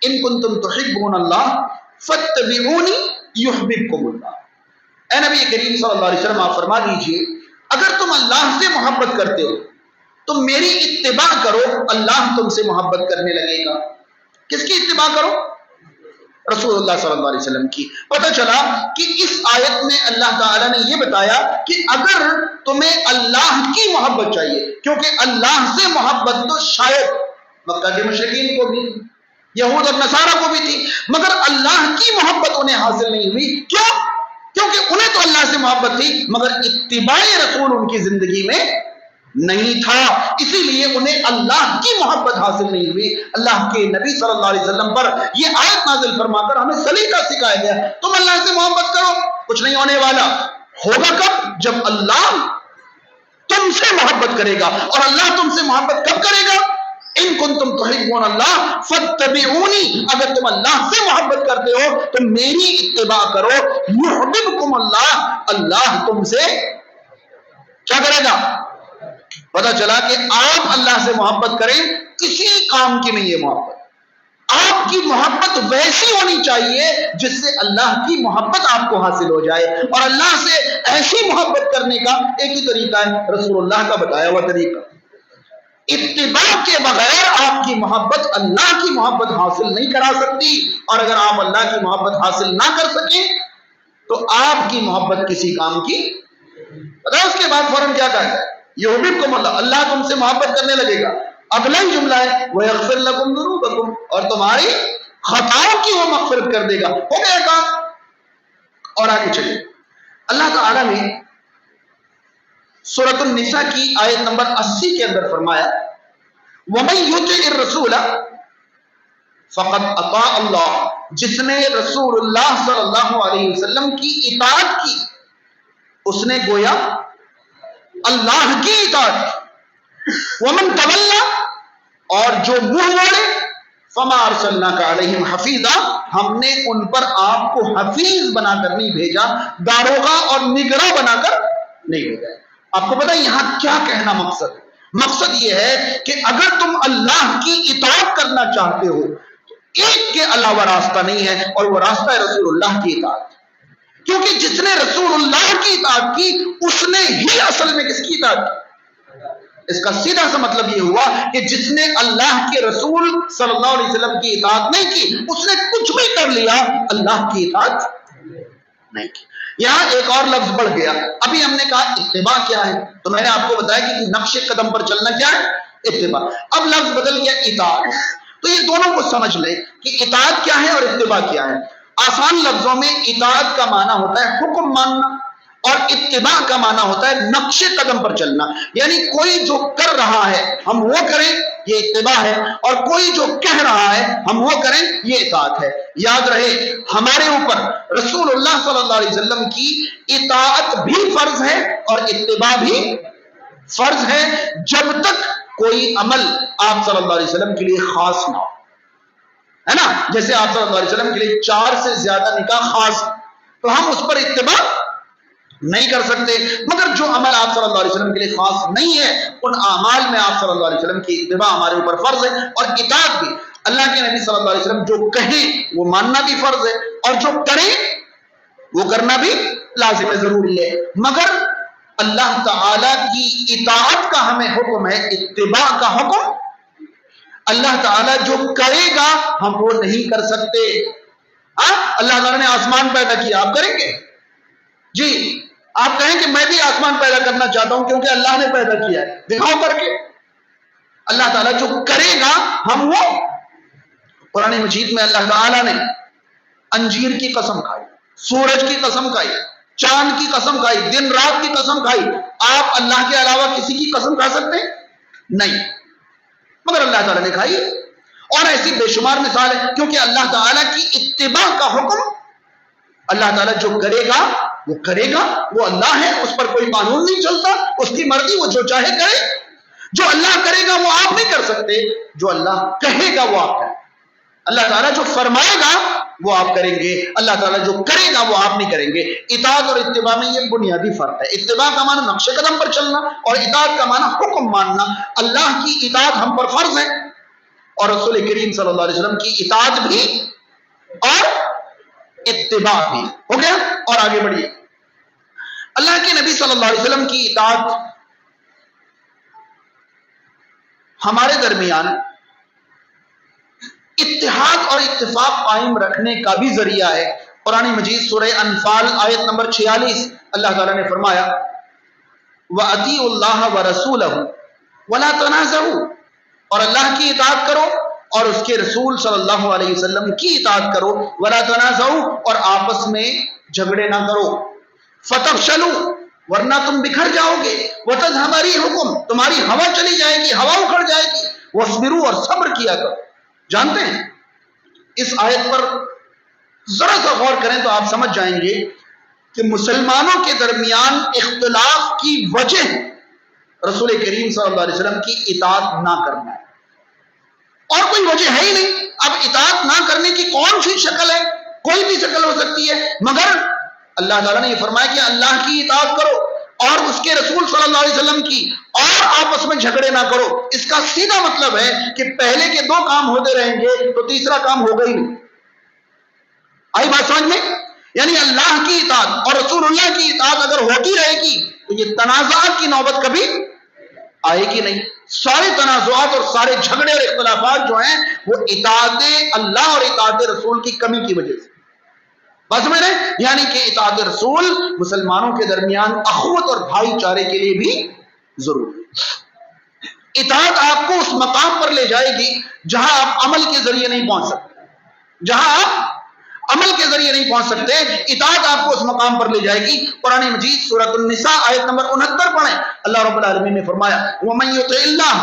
ان کنتم تحبون اللہ فاتبعونی یحببکم اللہ۔ اے نبی کریم صلی اللہ علیہ وسلم آپ فرما دیجئے اگر تم اللہ سے محبت کرتے ہو تو میری اتباع کرو، اللہ تم سے محبت کرنے لگے گا۔ کس کی اتباع کرو؟ رسول اللہ صلی اللہ علیہ وسلم کی۔ پتہ چلا کہ اس آیت میں اللہ تعالیٰ نے یہ بتایا کہ اگر تمہیں اللہ کی محبت چاہیے، کیونکہ اللہ سے محبت تو شاید مکہ کے مشرکین کو بھی، یہود اور نصارہ کو بھی تھی، مگر اللہ کی محبت انہیں حاصل نہیں ہوئی۔ کیوں؟ کیونکہ انہیں تو اللہ سے محبت تھی مگر اتباع رسول ان کی زندگی میں نہیں تھا، اسی لیے انہیں اللہ کی محبت حاصل نہیں ہوئی۔ اللہ کے نبی صلی اللہ علیہ وسلم پر یہ آیت نازل فرما کر ہمیں سلیقہ سکھایا گیا، تم اللہ سے محبت کرو، کچھ نہیں ہونے والا۔ ہوگا کب؟ جب اللہ تم سے محبت کرے گا، اور اللہ تم سے محبت کب کرے گا؟ ان کنتم تحبون اللہ فاتبعونی، اگر تم اللہ سے محبت کرتے ہو تو میری اتباع کرو، یحببکم اللہ، اللہ تم سے کیا کرے گا؟ پتہ چلا کہ آپ اللہ سے محبت کریں، کسی کام کی نہیں ہے محبت۔ آپ کی محبت ویسی ہونی چاہیے جس سے اللہ کی محبت آپ کو حاصل ہو جائے، اور اللہ سے ایسی محبت کرنے کا ایک ہی طریقہ ہے، رسول اللہ کا بتایا ہوا طریقہ۔ اتباع کے بغیر آپ کی محبت اللہ کی محبت حاصل نہیں کرا سکتی، اور اگر آپ اللہ کی محبت حاصل نہ کر سکیں تو آپ کی محبت کسی کام کی۔ پتہ اس کے بعد فوراً کیا کہا ہے؟ یحببکم اللہ، اللہ تم سے محبت کرنے لگے گا۔ اگلا ہی جملہ ہے وَيَغْفِرْ لَكُمْ ذُنُوبَكُمْ، اور تمہاری خطاؤں کی وہ مغفرت کر دے گا۔ ہو گیا کام۔ اور آگے چلیے، اللہ تعالیٰ نے سورۃ النساء کی آیت نمبر 80 کے اندر فرمایا وَمَن يُطِعِ الرَّسُولَ فَقَدْ أَطَاعَ اللَّهَ، جس نے رسول اللہ صلی اللہ علیہ وسلم کی اطاعت کی اس نے گویا اللہ کی اطاعت. ومن تولا، اور جو منہ موڑے، فما ارسلناک علیہم حفیظا، ہم نے ان پر آپ کو حفیظ بنا کر نہیں بھیجا، داروغہ اور نگراں بنا کر نہیں بھیجا. آپ کو پتا یہاں کیا کہنا مقصد ہے؟ مقصد یہ ہے کہ اگر تم اللہ کی اطاعت کرنا چاہتے ہو تو ایک کے علاوہ راستہ نہیں ہے، اور وہ راستہ ہے رسول اللہ کی اطاعت. کیونکہ جس نے رسول اللہ کی اطاعت کی اس نے ہی اصل میں کس کی اطاعت کی؟ اس کا سیدھا سا مطلب یہ ہوا کہ جس نے اللہ کے رسول صلی اللہ علیہ وسلم کی اطاعت نہیں کی اس نے کچھ بھی کر لیا، اللہ کی اطاعت نہیں کی. یہاں ایک اور لفظ بڑھ گیا. ابھی ہم نے کہا اتباع کیا ہے، تو میں نے آپ کو بتایا کہ نقش قدم پر چلنا کیا ہے، اتباع. اب لفظ بدل گیا اطاعت. تو یہ دونوں کو سمجھ لیں کہ اطاعت کیا ہے اور اتباع کیا ہے. آسان لفظوں میں اطاعت کا معنی ہوتا ہے حکم ماننا، اور اتباع کا معنی ہوتا ہے نقش قدم پر چلنا. یعنی کوئی جو کر رہا ہے ہم وہ کریں، یہ اتباع ہے، اور کوئی جو کہہ رہا ہے ہم وہ کریں، یہ اطاعت ہے. یاد رہے ہمارے اوپر رسول اللہ صلی اللہ علیہ وسلم کی اطاعت بھی فرض ہے اور اتباع بھی فرض ہے، جب تک کوئی عمل آپ صلی اللہ علیہ وسلم کے لیے خاص نہ ہو. ہے نا؟ جیسے آپ صلی اللہ علیہ وسلم کے لیے 4 سے زیادہ نکاح خاص، تو ہم اس پر اتباع نہیں کر سکتے. مگر جو عمل آپ صلی اللہ علیہ وسلم کے لیے خاص نہیں ہے ان اعمال میں آپ صلی اللہ علیہ وسلم کی اتباع ہمارے اوپر فرض ہے، اور اطاعت بھی. اللہ کے نبی صلی اللہ علیہ وسلم جو کہیں وہ ماننا بھی فرض ہے، اور جو کریں وہ کرنا بھی لازم ہے، ضروری ہے. مگر اللہ تعالی کی اطاعت کا ہمیں حکم ہے، اتباع کا حکم. اللہ تعالیٰ جو کرے گا ہم وہ نہیں کر سکتے. اللہ تعالیٰ نے آسمان پیدا کیا، آپ کریں گے؟ جی آپ کہیں کہ میں بھی آسمان پیدا کرنا چاہتا ہوں کیونکہ اللہ نے پیدا کیا ہے، دکھاؤ کر کے. اللہ تعالیٰ جو کرے گا ہم وہ. قرآن مجید میں اللہ تعالیٰ نے انجیر کی قسم کھائی، سورج کی قسم کھائی، چاند کی قسم کھائی، دن رات کی قسم کھائی. آپ اللہ کے علاوہ کسی کی قسم کھا سکتے ہیں؟ نہیں، مگر اللہ تعالیٰ نے کھائی. اور ایسی بے شمار مثال ہے، کیونکہ اللہ تعالیٰ کی اتباع کا حکم اللہ تعالیٰ جو کرے گا وہ کرے گا، وہ اللہ ہے، اس پر کوئی قانون نہیں چلتا، اس کی مرضی، وہ جو چاہے کرے. جو اللہ کرے گا وہ آپ نہیں کر سکتے، جو اللہ کہے گا وہ آپ کریں. اللہ تعالیٰ جو فرمائے گا وہ آپ کریں گے، اللہ تعالیٰ جو کرے گا وہ آپ نہیں کریں گے. اطاعت اور اتباع میں یہ بنیادی فرق ہے. اتباع کا معنی نقش قدم پر چلنا، اور اطاعت کا معنی حکم ماننا. اللہ کی اطاعت ہم پر فرض ہے، اور رسول کریم صلی اللہ علیہ وسلم کی اطاعت بھی اور اتباع بھی. ہو گیا؟ اور آگے بڑھیے. اللہ کے نبی صلی اللہ علیہ وسلم کی اطاعت ہمارے درمیان اتحاد اور اتفاق قائم رکھنے کا بھی ذریعہ ہے. قرآن مجید سورہ انفال آیت نمبر 46 اللہ تعالیٰ نے فرمایا وَأَطِيعُوا اللَّهَ وَرَسُولَهُ وَلَا تَنَازَعُوا، اور اللہ کی اطاعت کرو اور اس کے رسول صلی اللہ علیہ وسلم کی اطاعت کرو. وَلَا تَنَازَعُوا، اور آپس میں جھگڑے نہ کرو. فَتَفْشَلُوا، ورنہ تم بکھر جاؤ گے. وَتَذْهَبَ رِيحُكُمْ، تمہاری ہوا چلی جائے گی، ہوا اکھڑ جائے گی. وَاصْبِرُوا، اور صبر کیا کرو. جانتے ہیں اس آیت پر ذرا سا غور کریں تو آپ سمجھ جائیں گے کہ مسلمانوں کے درمیان اختلاف کی وجہ رسول کریم صلی اللہ علیہ وسلم کی اطاعت نہ کرنا ہے، اور کوئی وجہ ہے ہی نہیں. اب اطاعت نہ کرنے کی کون سی شکل ہے؟ کوئی بھی شکل ہو سکتی ہے، مگر اللہ تعالیٰ نے یہ فرمایا کہ اللہ کی اطاعت کرو اور اس کے رسول صلی اللہ علیہ وسلم کی، اور آپس میں جھگڑے نہ کرو. اس کا سیدھا مطلب ہے کہ پہلے کے 2 کام ہوتے رہیں گے تو تیسرا کام ہوگا ہی نہیں. آئی بات سمجھ میں؟ یعنی اللہ کی اطاعت اور رسول اللہ کی اطاعت اگر ہوتی رہے گی تو یہ تنازعات کی نوبت کبھی آئے گی نہیں. سارے تنازعات اور سارے جھگڑے اور اختلافات جو ہیں وہ اطاعت اللہ اور اطاعت رسول کی کمی کی وجہ سے. بس میں نے یعنی کہ اطاعت رسول مسلمانوں کے درمیان اخوت اور بھائی چارے کے لیے بھی ضروری ہے. اطاعت آپ کو اس مقام پر لے جائے گی جہاں آپ عمل کے ذریعے نہیں پہنچ سکتے. جہاں آپ عمل کے ذریعے نہیں پہنچ سکتے، اطاعت آپ کو اس مقام پر لے جائے گی. قرآن مجید سورۃ النساء آیت نمبر 69 پڑھیں. اللہ رب العالمین نے فرمایا وَمَن يُطِعِ اللَّهَ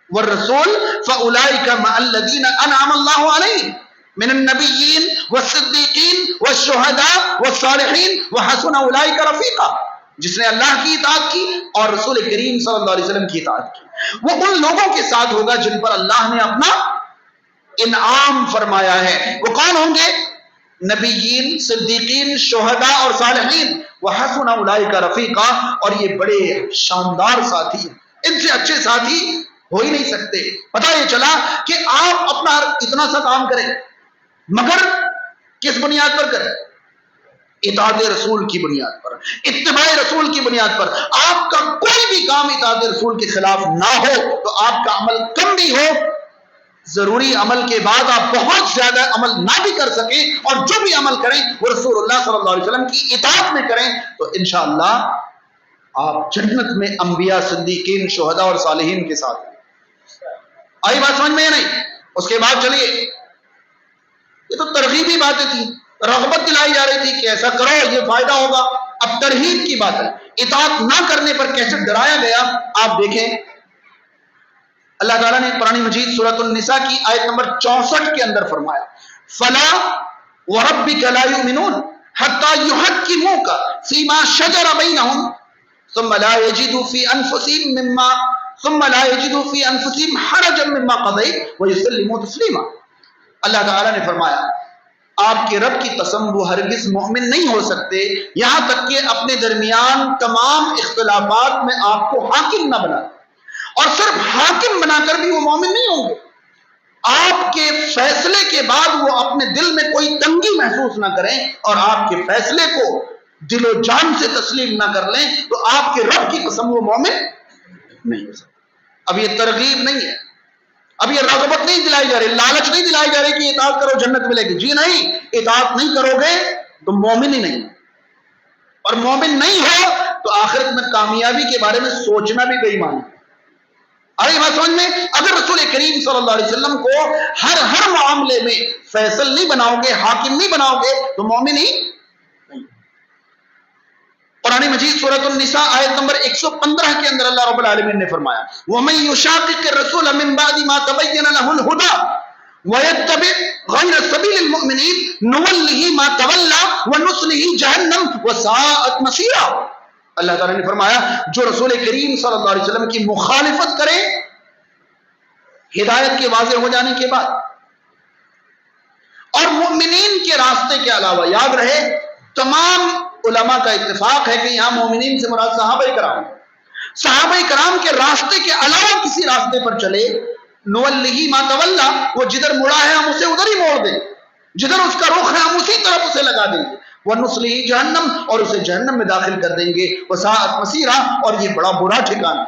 وَالرَّسُولَ فَأُولَٰئِكَ مَعَ الَّذِينَ أَنْعَمَ اللَّهُ عَلَيْهِمْ من النبیین والصدیقین والشہداء والصالحین وحسن اولئک رفیقا. جس نے اللہ کی اطاعت کی اور رسول کریم صلی اللہ علیہ وسلم کی اطاعت کی، وہ ان لوگوں کے ساتھ ہوگا جن پر اللہ نے اپنا انعام فرمایا ہے۔ وہ کون ہوں گے؟ نبیین، صدیقین، شہداء اور صالحین، وحسن اولئک رفیقا، اور یہ بڑے شاندار ساتھی ہیں، ان سے اچھے ساتھی ہو ہی نہیں سکتے۔ پتہ یہ چلا کہ آپ اپنا اتنا سا کام کریں مگر کس بنیاد پر کریں؟ اطاعت رسول کی بنیاد پر، اتباع رسول کی بنیاد پر۔ آپ کا کوئی بھی کام اطاعت رسول کے خلاف نہ ہو تو آپ کا عمل کم بھی ہو، ضروری عمل کے بعد آپ بہت زیادہ عمل نہ بھی کر سکیں، اور جو بھی عمل کریں وہ رسول اللہ صلی اللہ علیہ وسلم کی اطاعت میں کریں، تو انشاءاللہ آپ جنت میں انبیاء، صدیقین، شہداء اور صالحین کے ساتھ۔ آئی بات سمجھ میں یا نہیں؟ اس کے بعد چلیے، یہ تو ترغیبی باتیں تھیں، رغبت دلائی جا رہی تھی کہ ایسا کرو یہ فائدہ ہوگا۔ اب ترغیب کی بات ہے، اطاعت نہ کرنے پر کیسے ڈرایا گیا آپ دیکھیں۔ اللہ تعالیٰ نے قرآن مجید سورۃ النساء کی آیت نمبر 64 کے اندر فرمایا، فلا وربک لا یؤمنون حتی یحکموک فیما شجر بینہم ثم لا یجدوا فی انفسہم حرجا مما قضیت ویسلموا تسلیما۔ اللہ تعالیٰ نے فرمایا آپ کے رب کی قسم وہ ہرگز مومن نہیں ہو سکتے یہاں تک کہ اپنے درمیان تمام اختلافات میں آپ کو حاکم نہ بنا، اور صرف حاکم بنا کر بھی وہ مومن نہیں ہوں گے۔ آپ کے فیصلے کے بعد وہ اپنے دل میں کوئی تنگی محسوس نہ کریں اور آپ کے فیصلے کو دل و جان سے تسلیم نہ کر لیں، تو آپ کے رب کی قسم وہ مومن نہیں ہو سکتے۔ اب یہ ترغیب نہیں ہے، اب یہ رغبت نہیں دلائی جا رہی، لالچ نہیں دلائی جا رہی کہ اطاعت کرو جنت ملے گی، جی نہیں، اطاعت نہیں کرو گے تو مومن ہی نہیں، اور مومن نہیں ہو تو آخرت میں کامیابی کے بارے میں سوچنا بھی بے ایمانی۔ ارے بات سمجھ میں؟ اگر رسول کریم صلی اللہ علیہ وسلم کو ہر معاملے میں فیصل نہیں بناؤ گے، حاکم نہیں بناؤ گے تو مومن ہی نہیں۔ قرآن مجید سورۃ النساء آیت نمبر 115 کے اندر اللہ رب العالمین نے فرمایا، وَمَن يُشَاقِقِ الرَّسُولَ مِن بَعْدِ مَا تَبَيَّنَ لَهُ الْهُدَى وَيَتَّبِعْ غَيْرَ سَبِيلِ الْمُؤْمِنِينَ نُوَلِّهِ مَا تَوَلَّى وَنُصْلِهِ جَهَنَّمَ وَسَاءَتْ مَصِيرًا۔ اللہ تعالیٰ نے فرمایا جو رسول کریم صلی اللہ علیہ وسلم کی مخالفت کرے ہدایت کے واضح ہو جانے کے بعد، اور مومنین کے راستے کے علاوہ، یاد رہے تمام علماء کا اتفاق ہے کہ یہاں مومنین سے مراد صحابہ کرام، صحابہ کرام کے راستے کے علاوہ کسی راستے پر چلے، نوَلِّهِ مَا تَوَلَّى، وہ جدھر مڑا ہے ہم اسے ادھر ہی موڑ دیں، جدھر اس کا رخ ہے ہم اسی طرف اسے لگا دیں گے، وَنُصْلِهِ جَهَنَّمَ، اور اسے جہنم میں داخل کر دیں گے، وَسَاءَتْ مَصِيرًا، اور یہ بڑا برا ٹھکانہ۔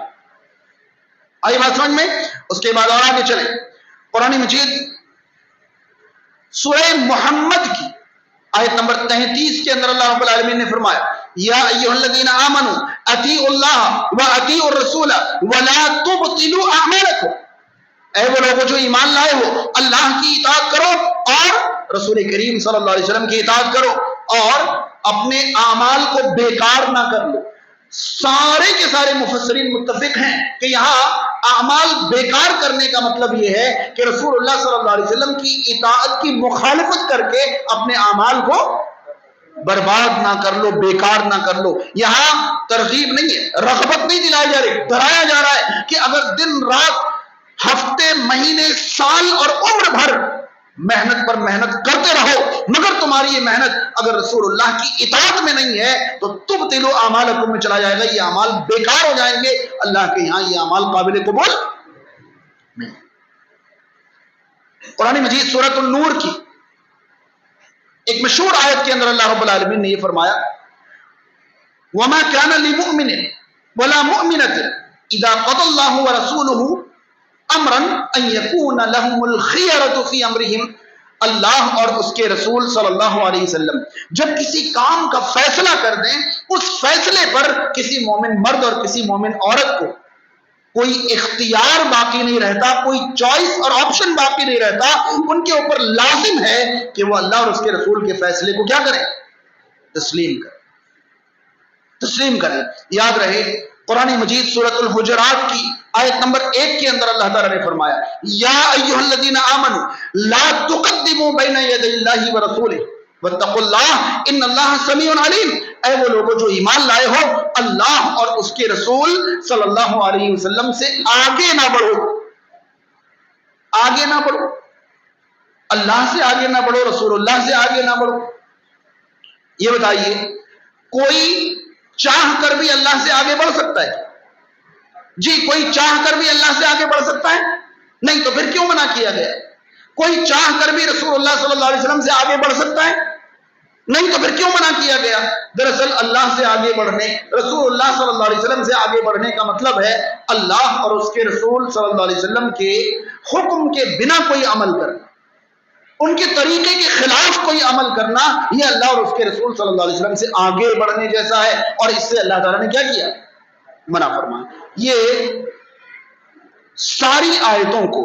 آئی بات سمجھ میں؟ اس کے بعد اور آگے چلیں، قرآن مجید سورہ محمد کی آیت نمبر 33 کے اندر اللہ رب العالمین نے فرمایا، یا ایھا الذین آمنوا اطیعوا اللہ واطیعوا الرسول ولا تبطلوا اعمالکم، اے وہ لوگوں جو ایمان لائے ہو اللہ کی اطاعت کرو اور رسول کریم صلی اللہ علیہ وسلم کی اطاعت کرو اور اپنے اعمال کو بیکار نہ کر لو۔ سارے کے سارے مفسرین متفق ہیں کہ یہاں اعمال بیکار کرنے کا مطلب یہ ہے کہ رسول اللہ صلی اللہ علیہ وسلم کی اطاعت کی مخالفت کر کے اپنے اعمال کو برباد نہ کر لو، بیکار نہ کر لو۔ یہاں ترغیب نہیں ہے، رغبت نہیں دلائی جا رہی، ڈرایا جا رہا ہے کہ اگر دن رات، ہفتے، مہینے، سال اور عمر بھر محنت پر محنت کرتے رہو مگر تمہاری یہ محنت اگر رسول اللہ کی اطاعت میں نہیں ہے تو تبطلوا اعمالکم میں چلا جائے گا، یہ اعمال بیکار ہو جائیں گے، اللہ کے یہاں یہ اعمال قابل قبول نہیں۔ قرآن مجید سورۃ النور کی ایک مشہور آیت کے اندر اللہ رب العالمین نے یہ فرمایا، وما كان لمؤمن ولا مؤمنة اذا قضى الله ورسوله امرا ان يكون لهم الخيرة في امرهم، اللہ اور اس کے رسول صلی اللہ علیہ وسلم جب کسی کام کا فیصلہ کر دیں، اس فیصلے پر کسی مومن مرد اور کسی مومن عورت کو کوئی اختیار باقی نہیں رہتا، کوئی چوائس اور آپشن باقی نہیں رہتا، ان کے اوپر لازم ہے کہ وہ اللہ اور اس کے رسول کے فیصلے کو کیا کریں؟ تسلیم کریں۔ یاد رہے قرآن مجید سورۃ الحجرات کی آیت نمبر 1 کے اندر اللہ تعالیٰ نے فرمایا، یا ایھا الذین آمنوا لا تقدموا بین یدی اللہ ورسولہ واتقوا اللہ ان اللہ سمیع علیم، اے وہ لوگوں جو ایمان لائے ہو اللہ اور اس کے رسول صلی اللہ علیہ وسلم سے آگے نہ بڑھو، آگے نہ بڑھو، اللہ سے آگے نہ بڑھو، رسول اللہ سے آگے نہ بڑھو۔ یہ بتائیے کوئی چاہ کر بھی اللہ سے آگے بڑھ سکتا ہے؟ جی کوئی چاہ کر بھی اللہ سے آگے بڑھ سکتا ہے؟ نہیں، تو پھر کیوں منع کیا گیا؟ کوئی چاہ کر بھی رسول اللہ صلی اللہ علیہ وسلم سے آگے بڑھ سکتا ہے؟ نہیں، تو پھر کیوں منع کیا گیا؟ دراصل اللہ سے آگے بڑھنے، رسول اللہ صلی اللہ علیہ وسلم سے آگے بڑھنے کا مطلب ہے اللہ اور اس کے رسول صلی اللہ علیہ وسلم کے حکم کے بنا کوئی عمل کرنا، ان کے طریقے کے خلاف کوئی عمل کرنا، یہ اللہ اور اس کے رسول صلی اللہ علیہ وسلم سے آگے بڑھنے جیسا ہے، اور اس سے اللہ تعالیٰ نے کیا کیا؟ منع فرمایا۔ یہ ساری آیتوں کو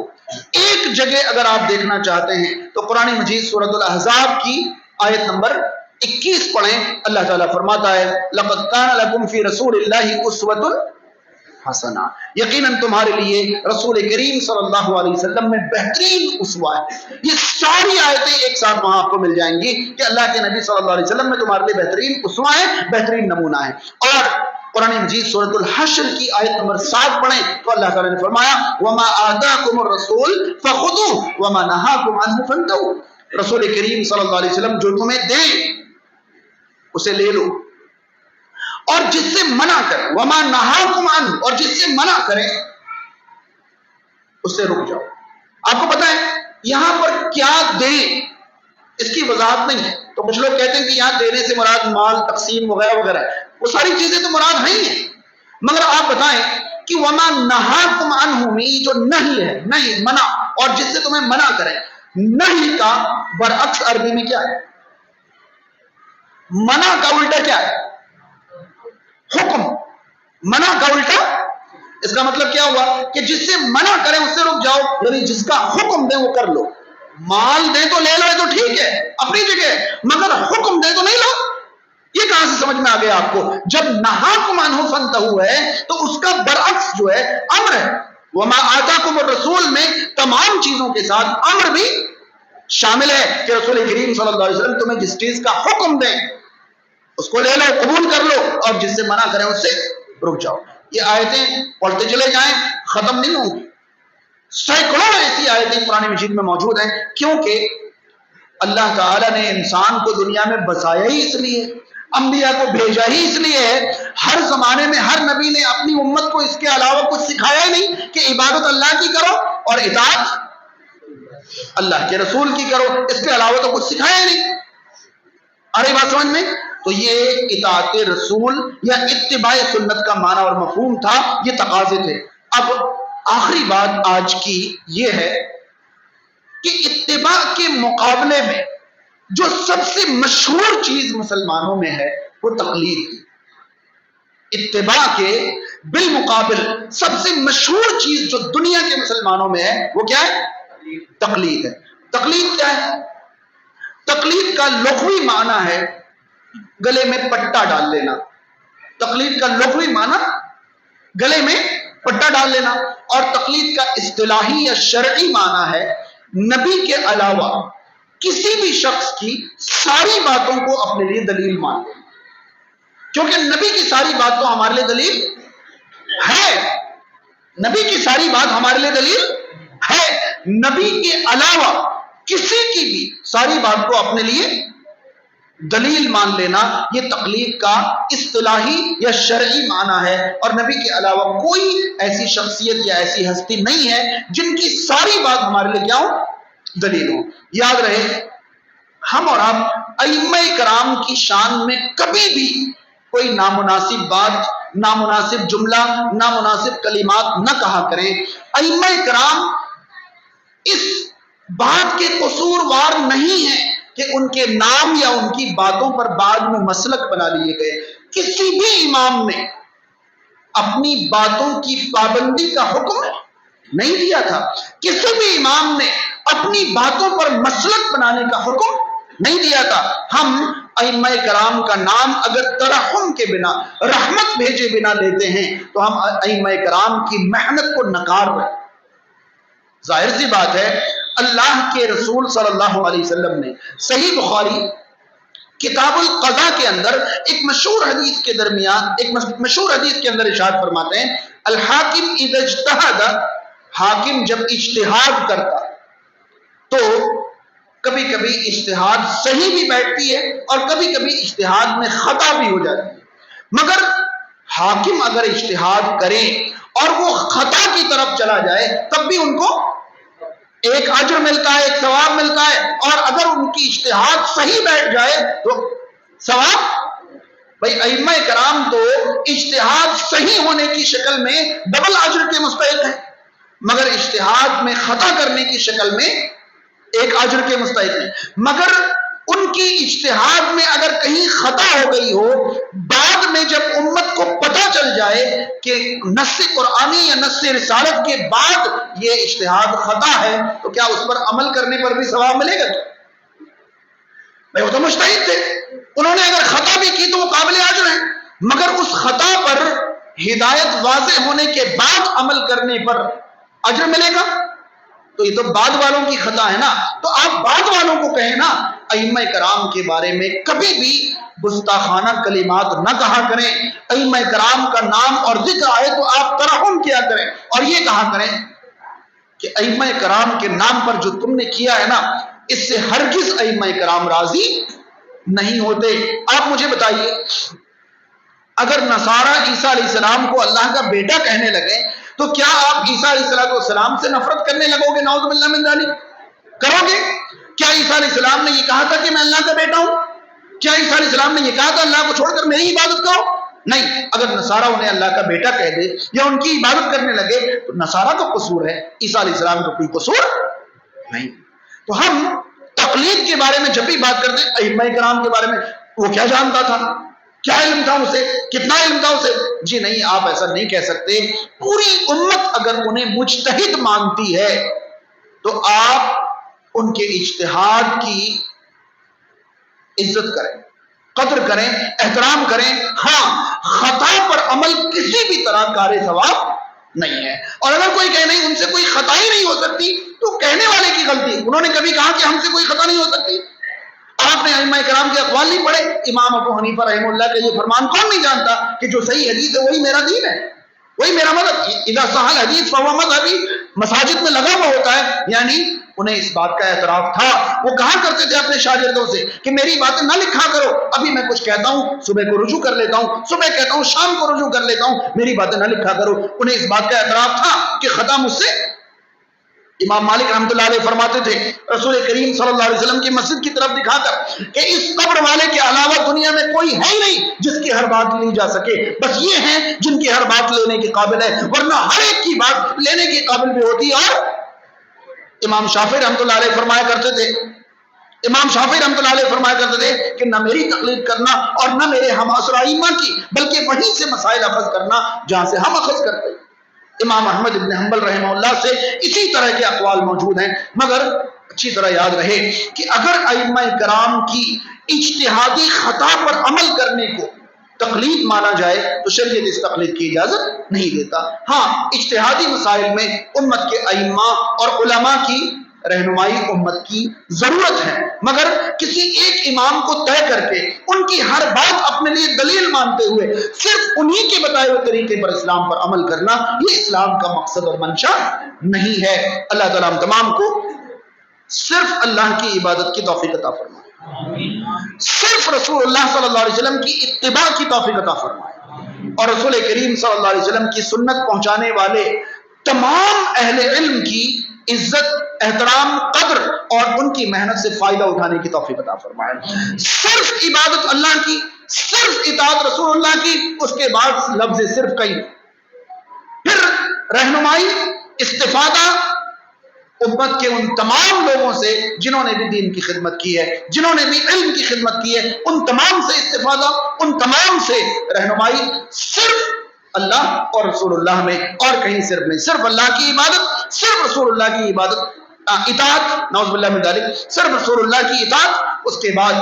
ایک جگہ اگر آپ دیکھنا چاہتے ہیں تو قرآن مجید سورۃ الاحزاب کی آیت نمبر 21 پڑھیں۔ اللہ تعالیٰ فرماتا ہے لَقَدْ كَانَ لَكُمْ فِي رَسُولِ اللَّهِ أُسْوَةٌ حَسَنَةٌ، یقیناً تمہارے لیے رسول کریم صلی اللہ علیہ وسلم میں بہترین اسوہ ہے۔ یہ ساری آیتیں ایک ساتھ وہاں آپ کو مل جائیں گی کہ اللہ کے نبی صلی اللہ علیہ وسلم میں تمہارے لیے بہترین اسوہ ہے، بہترین نمونہ ہے۔ اور قرآن مجید سورۃ الحشر کی آیت نمبر 7 پڑھیں تو اللہ تعالیٰ نے فرمایا وَمَا آتَاكُمُ الرَّسُولُ فَخُذُوهُ وَمَا نَهَاكُمْ عَنْهُ فَانْتَهُوا، رسول کریم صلی اللہ علیہ وسلم جو تمہیں دیں اسے لے لو، اور جس سے منع کرے وَمَا نَهَاكُمْ عَنْهُ، اور جس سے منع کرے اس سے رک جاؤ۔ آپ کو پتا ہے یہاں پر کیا دیں اس کی وضاحت نہیں ہے، تو کچھ لوگ کہتے ہیں کہ یہاں دینے سے مراد مال تقسیم وغیرہ وغیرہ، وہ ساری چیزیں تو مراد نہیں ہیں، مگر آپ بتائیں کہ وَمَا نَهَاكُمْ عَنْهُ میں جو نہیں ہے، نہیں منع، اور جس سے تمہیں منع کرے، نہیں کا برعکس عربی میں کیا ہے؟ منع کا الٹا کیا ہے؟ حکم۔ منع کا الٹا، اس کا مطلب کیا ہوا کہ جس سے منع کریں اس سے رک جاؤ، یعنی جس کا حکم دیں وہ کر لو۔ مال دیں تو لے لو تو ٹھیک ہے اپنی جگہ، مگر حکم دیں تو نہیں لو۔ یہ کہاں سے سمجھ میں آ گیا آپ کو؟ جب نہاکم عنہ فانتہوا ہے تو اس کا برعکس جو ہے امر ہے۔ وما آتاکم الرسول میں تمام چیزوں کے ساتھ امر بھی شامل ہے کہ رسول کریم صلی اللہ علیہ وسلم تمہیں جس چیز کا حکم دیں اس کو لے لو، قبول کر لو، اور جس سے منع کریں اس سے رک جاؤ۔ یہ آیتیں پڑھتے چلے جائیں ختم نہیں ہوں گی، سینکڑوں ایسی آیتیں قرآن مجید میں موجود ہیں، کیونکہ اللہ تعالیٰ نے انسان کو دنیا میں بسایا ہی اس لیے، انبیاء کو بھیجا ہی اس لیے ہے۔ ہر زمانے میں ہر نبی نے اپنی امت کو اس کے علاوہ کچھ سکھایا ہی نہیں کہ عبادت اللہ کی کرو اور اطاعت اللہ کے رسول کی کرو، اس کے علاوہ تو کچھ سکھایا ہی نہیں۔ ارے بات سمجھ میں؟ تو یہ اطاعت رسول یا اتباع سنت کا معنی اور مفہوم تھا، یہ تقاضے تھے۔ اب آخری بات آج کی یہ ہے کہ اتباع کے مقابلے میں جو سب سے مشہور چیز مسلمانوں میں ہے وہ تقلید ہے۔ اتباع کے بالمقابل سب سے مشہور چیز جو دنیا کے مسلمانوں میں ہے وہ کیا ہے؟ تقلید ہے۔ تقلید کیا ہے؟ تقلید کا لغوی معنی ہے گلے میں پٹا ڈال لینا۔ تقلید کا لغوی معنی گلے میں پٹا ڈال لینا، اور تقلید کا اصطلاحی یا شرعی معنی ہے نبی کے علاوہ کسی بھی شخص کی ساری باتوں کو اپنے لیے دلیل مان لینا، کیونکہ نبی کی ساری بات تو ہمارے لیے دلیل ہے، نبی کی ساری بات ہمارے لیے دلیل ہے، نبی کے علاوہ کسی کی بھی ساری بات کو اپنے لیے دلیل مان لینا، یہ تقلید کا اصطلاحی یا شرعی معنی ہے۔ اور نبی کے علاوہ کوئی ایسی شخصیت یا ایسی ہستی نہیں ہے جن کی ساری بات ہمارے لیے کیا ہو؟ دلیل ہو۔ یاد رہے ہم اور آپ ائمہ کرام کی شان میں کبھی بھی کوئی نامناسب بات، نامناسب جملہ، نامناسب کلمات نہ کہا کریں۔ ائمہ کرام اس بات کے قصوروار نہیں ہیں کہ ان کے نام یا ان کی باتوں پر بعد میں مسلک بنا لیے گئے۔ کسی بھی امام نے اپنی باتوں کی پابندی کا حکم نہیں دیا تھا، کسی بھی امام نے اپنی باتوں پر مسلک بنانے کا حکم نہیں دیا تھا۔ ہم ائمہ کرام کا نام اگر ترحم کے بنا، رحمت بھیجے بنا لیتے ہیں تو ہم ائمہ کرام کی محنت کو نکار رہے ہیں۔ ظاہر سی بات ہے اللہ کے رسول صلی اللہ علیہ وسلم نے صحیح بخاری کتاب القضاء کے اندر ایک مشہور حدیث کے درمیان ایک مشہور حدیث کے اندر ارشاد فرماتے ہیں الحاکم اذا اجتہد، حاکم جب اجتہاد کرتا تو کبھی کبھی اجتہاد صحیح بھی بیٹھتی ہے اور کبھی کبھی اجتہاد میں خطا بھی ہو جاتی ہے، مگر حاکم اگر اجتہاد کرے اور وہ خطا کی طرف چلا جائے تب بھی ان کو ایک اجر ملتا ہے، ایک ثواب ملتا ہے، اور اگر ان کی اجتہاد صحیح بیٹھ جائے تو ثواب۔ بھائی ائمہ کرام تو اجتہاد صحیح ہونے کی شکل میں ڈبل اجر کے مستحق ہیں، مگر اجتہاد میں خطا کرنے کی شکل میں ایک اجر کے مستحق ہیں، مگر ان کی اجتہاد میں اگر کہیں خطا ہو گئی ہو، بعد میں جب امت کو پتہ چل جائے کہ نص قرآنی یا نص رسالت کے بعد یہ اجتہاد خطا ہے تو کیا اس پر عمل کرنے پر بھی ثواب ملے گا؟ بھائی وہ تو مجتہد تھے، انہوں نے اگر خطا بھی کی تو وہ قابل اجر ہیں، مگر اس خطا پر ہدایت واضح ہونے کے بعد عمل کرنے پر اجر ملے گا؟ تو یہ تو بعد والوں کی خطا ہے نا، تو آپ بعد والوں کو کہیں نا ائمہ کرام کے بارے میں کبھی بھی گستاخانہ کلمات نہ کہا کریں، ائمہ کرام کا نام اور ذکر آئے تو آپ ترحم کیا کریں اور یہ کہا کریں کہ ائمہ کرام کے نام پر جو تم نے کیا ہے نا اس سے ہرگز ائمہ کرام راضی نہیں ہوتے۔ آپ مجھے بتائیے اگر نصارہ عیسیٰ علیہ السلام کو اللہ کا بیٹا کہنے لگے تو کیا آپ عیسیٰ علیہ السلام سے نفرت کرنے لگو گے؟ نعوذ باللہ من ذالک کرو گے؟ کیا عیسیٰ علیہ السلام نے یہ کہا تھا کہ میں اللہ کا بیٹا ہوں؟ کیا عیسیٰ علیہ السلام نے یہ کہا تھا اللہ کو چھوڑ کر میری عبادت کرو؟ نہیں۔ اگر نصارہ انہیں اللہ کا بیٹا کہہ دے یا ان کی عبادت کرنے لگے تو نصارہ کا قصور ہے، عیسیٰ علیہ السلام کا کوئی قصور نہیں۔ تو ہم تقلید کے بارے میں جب بھی بات کرتے ہیں ائمہ کرام کے بارے میں وہ کیا جانتا تھا، کیا علم تھا اسے، کتنا علم تھا اسے، جی نہیں، آپ ایسا نہیں کہہ سکتے۔ پوری امت اگر انہیں مجتہد مانتی ہے تو آپ ان کے اجتہاد کی عزت کریں، قدر کریں، احترام کریں۔ ہاں خطا پر عمل کسی بھی طرح کار ثواب نہیں ہے، اور اگر کوئی کہے نہیں ان سے کوئی خطا ہی نہیں ہو سکتی تو کہنے والے کی غلطی، انہوں نے کبھی کہا کہ ہم سے کوئی خطا نہیں ہو سکتی؟ آپ نے ائمہ کرام کے اقوال نہیں پڑھے؟ امام ابو حنیفہ رحمہ اللہ کا یہ فرمان کون نہیں جانتا کہ جو صحیح حدیث ہے وہی میرا دین ہے، وہی میرا مذہب، اذا صح الحدیث فهو مذہبی، مساجد میں لگا ہوا ہوتا ہے، یعنی انہیں اس بات کا اعتراف تھا۔ وہ کہا کرتے تھے اپنے شاگردوں سے کہ میری باتیں نہ لکھا کرو، ابھی میں کچھ کہتا ہوں صبح کو رجوع کر لیتا ہوں، صبح کہتا ہوں شام کو رجوع کر لیتا ہوں، میری باتیں نہ لکھا کرو۔ انہیں اس بات کا اعتراف تھا کہ خطا مجھ سے۔ امام مالک رحمۃ اللہ علیہ فرماتے تھے رسول کریم صلی اللہ علیہ وسلم کی مسجد کی طرف دکھا کر کہ اس قبر والے کے علاوہ دنیا میں کوئی ہے ہی نہیں جس کی ہر بات لی جا سکے، بس یہ ہیں جن کی ہر بات لینے کے قابل ہے، ورنہ ہر ایک کی بات لینے کے قابل بھی ہوتی ہے۔ اور امام شافعی رحمۃ اللہ علیہ فرمایا کرتے تھے کہ نہ میری تقلید کرنا اور نہ میرے ہم عصر ائمہ کی، بلکہ وہیں سے مسائل اخذ کرنا جہاں سے ہم اخذ کرتے ہیں۔ امام احمد بن حنبل رحمہ اللہ سے اسی طرح کے اقوال موجود ہیں، مگر اچھی طرح یاد رہے کہ اگر ائمہ کرام کی اجتہادی خطا پر عمل کرنے کو تقلید مانا جائے تو شریعت اس تقلید کی اجازت نہیں دیتا۔ ہاں اجتہادی مسائل میں امت کے ائمہ اور علماء کی رہنمائی امت کی ضرورت ہے، مگر کسی ایک امام کو طے کر کے ان کی ہر بات اپنے لیے دلیل مانتے ہوئے صرف انہی کے بتائے ہوئے طریقے پر اسلام پر عمل کرنا یہ اسلام کا مقصد اور منشا نہیں ہے۔ اللہ تعالیٰ ہم تمام کو صرف اللہ کی عبادت کی توفیق عطا فرمائے، صرف رسول اللہ صلی اللہ علیہ وسلم کی اتباع کی توفیق عطا فرمائے، اور رسول کریم صلی اللہ علیہ وسلم کی سنت پہنچانے والے تمام اہل علم کی عزت، احترام، قدر اور ان کی محنت سے فائدہ اٹھانے کی توفیق عطا فرمائے۔ صرف عبادت اللہ کی، صرف اطاعت رسول اللہ کی، اس کے بعد لفظ صرف کئی، پھر رہنمائی، استفادہ امت کے ان تمام لوگوں سے جنہوں نے بھی دین کی خدمت کی ہے، جنہوں نے بھی علم کی خدمت کی ہے، ان تمام سے استفادہ، ان تمام سے رہنمائی، صرف اللہ اور رسول اللہ میں اور کہیں صرف نہیں، صرف اللہ کی عبادت، صرف رسول اللہ کی عبادت، اطاعت، نعوذ باللہ من ذالک، صرف رسول اللہ کی اطاعت، اس کے بعد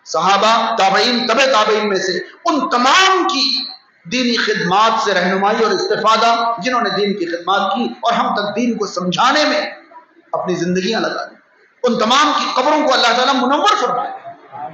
صحابہ، تابعین، تبع تابعین میں سے ان تمام کی دینی خدمات سے رہنمائی اور استفادہ جنہوں نے دین کی خدمات کی اور ہم تک دین کو سمجھانے میں اپنی زندگیاں لگا دیں، ان تمام کی قبروں کو اللہ تعالیٰ منور فرمائے،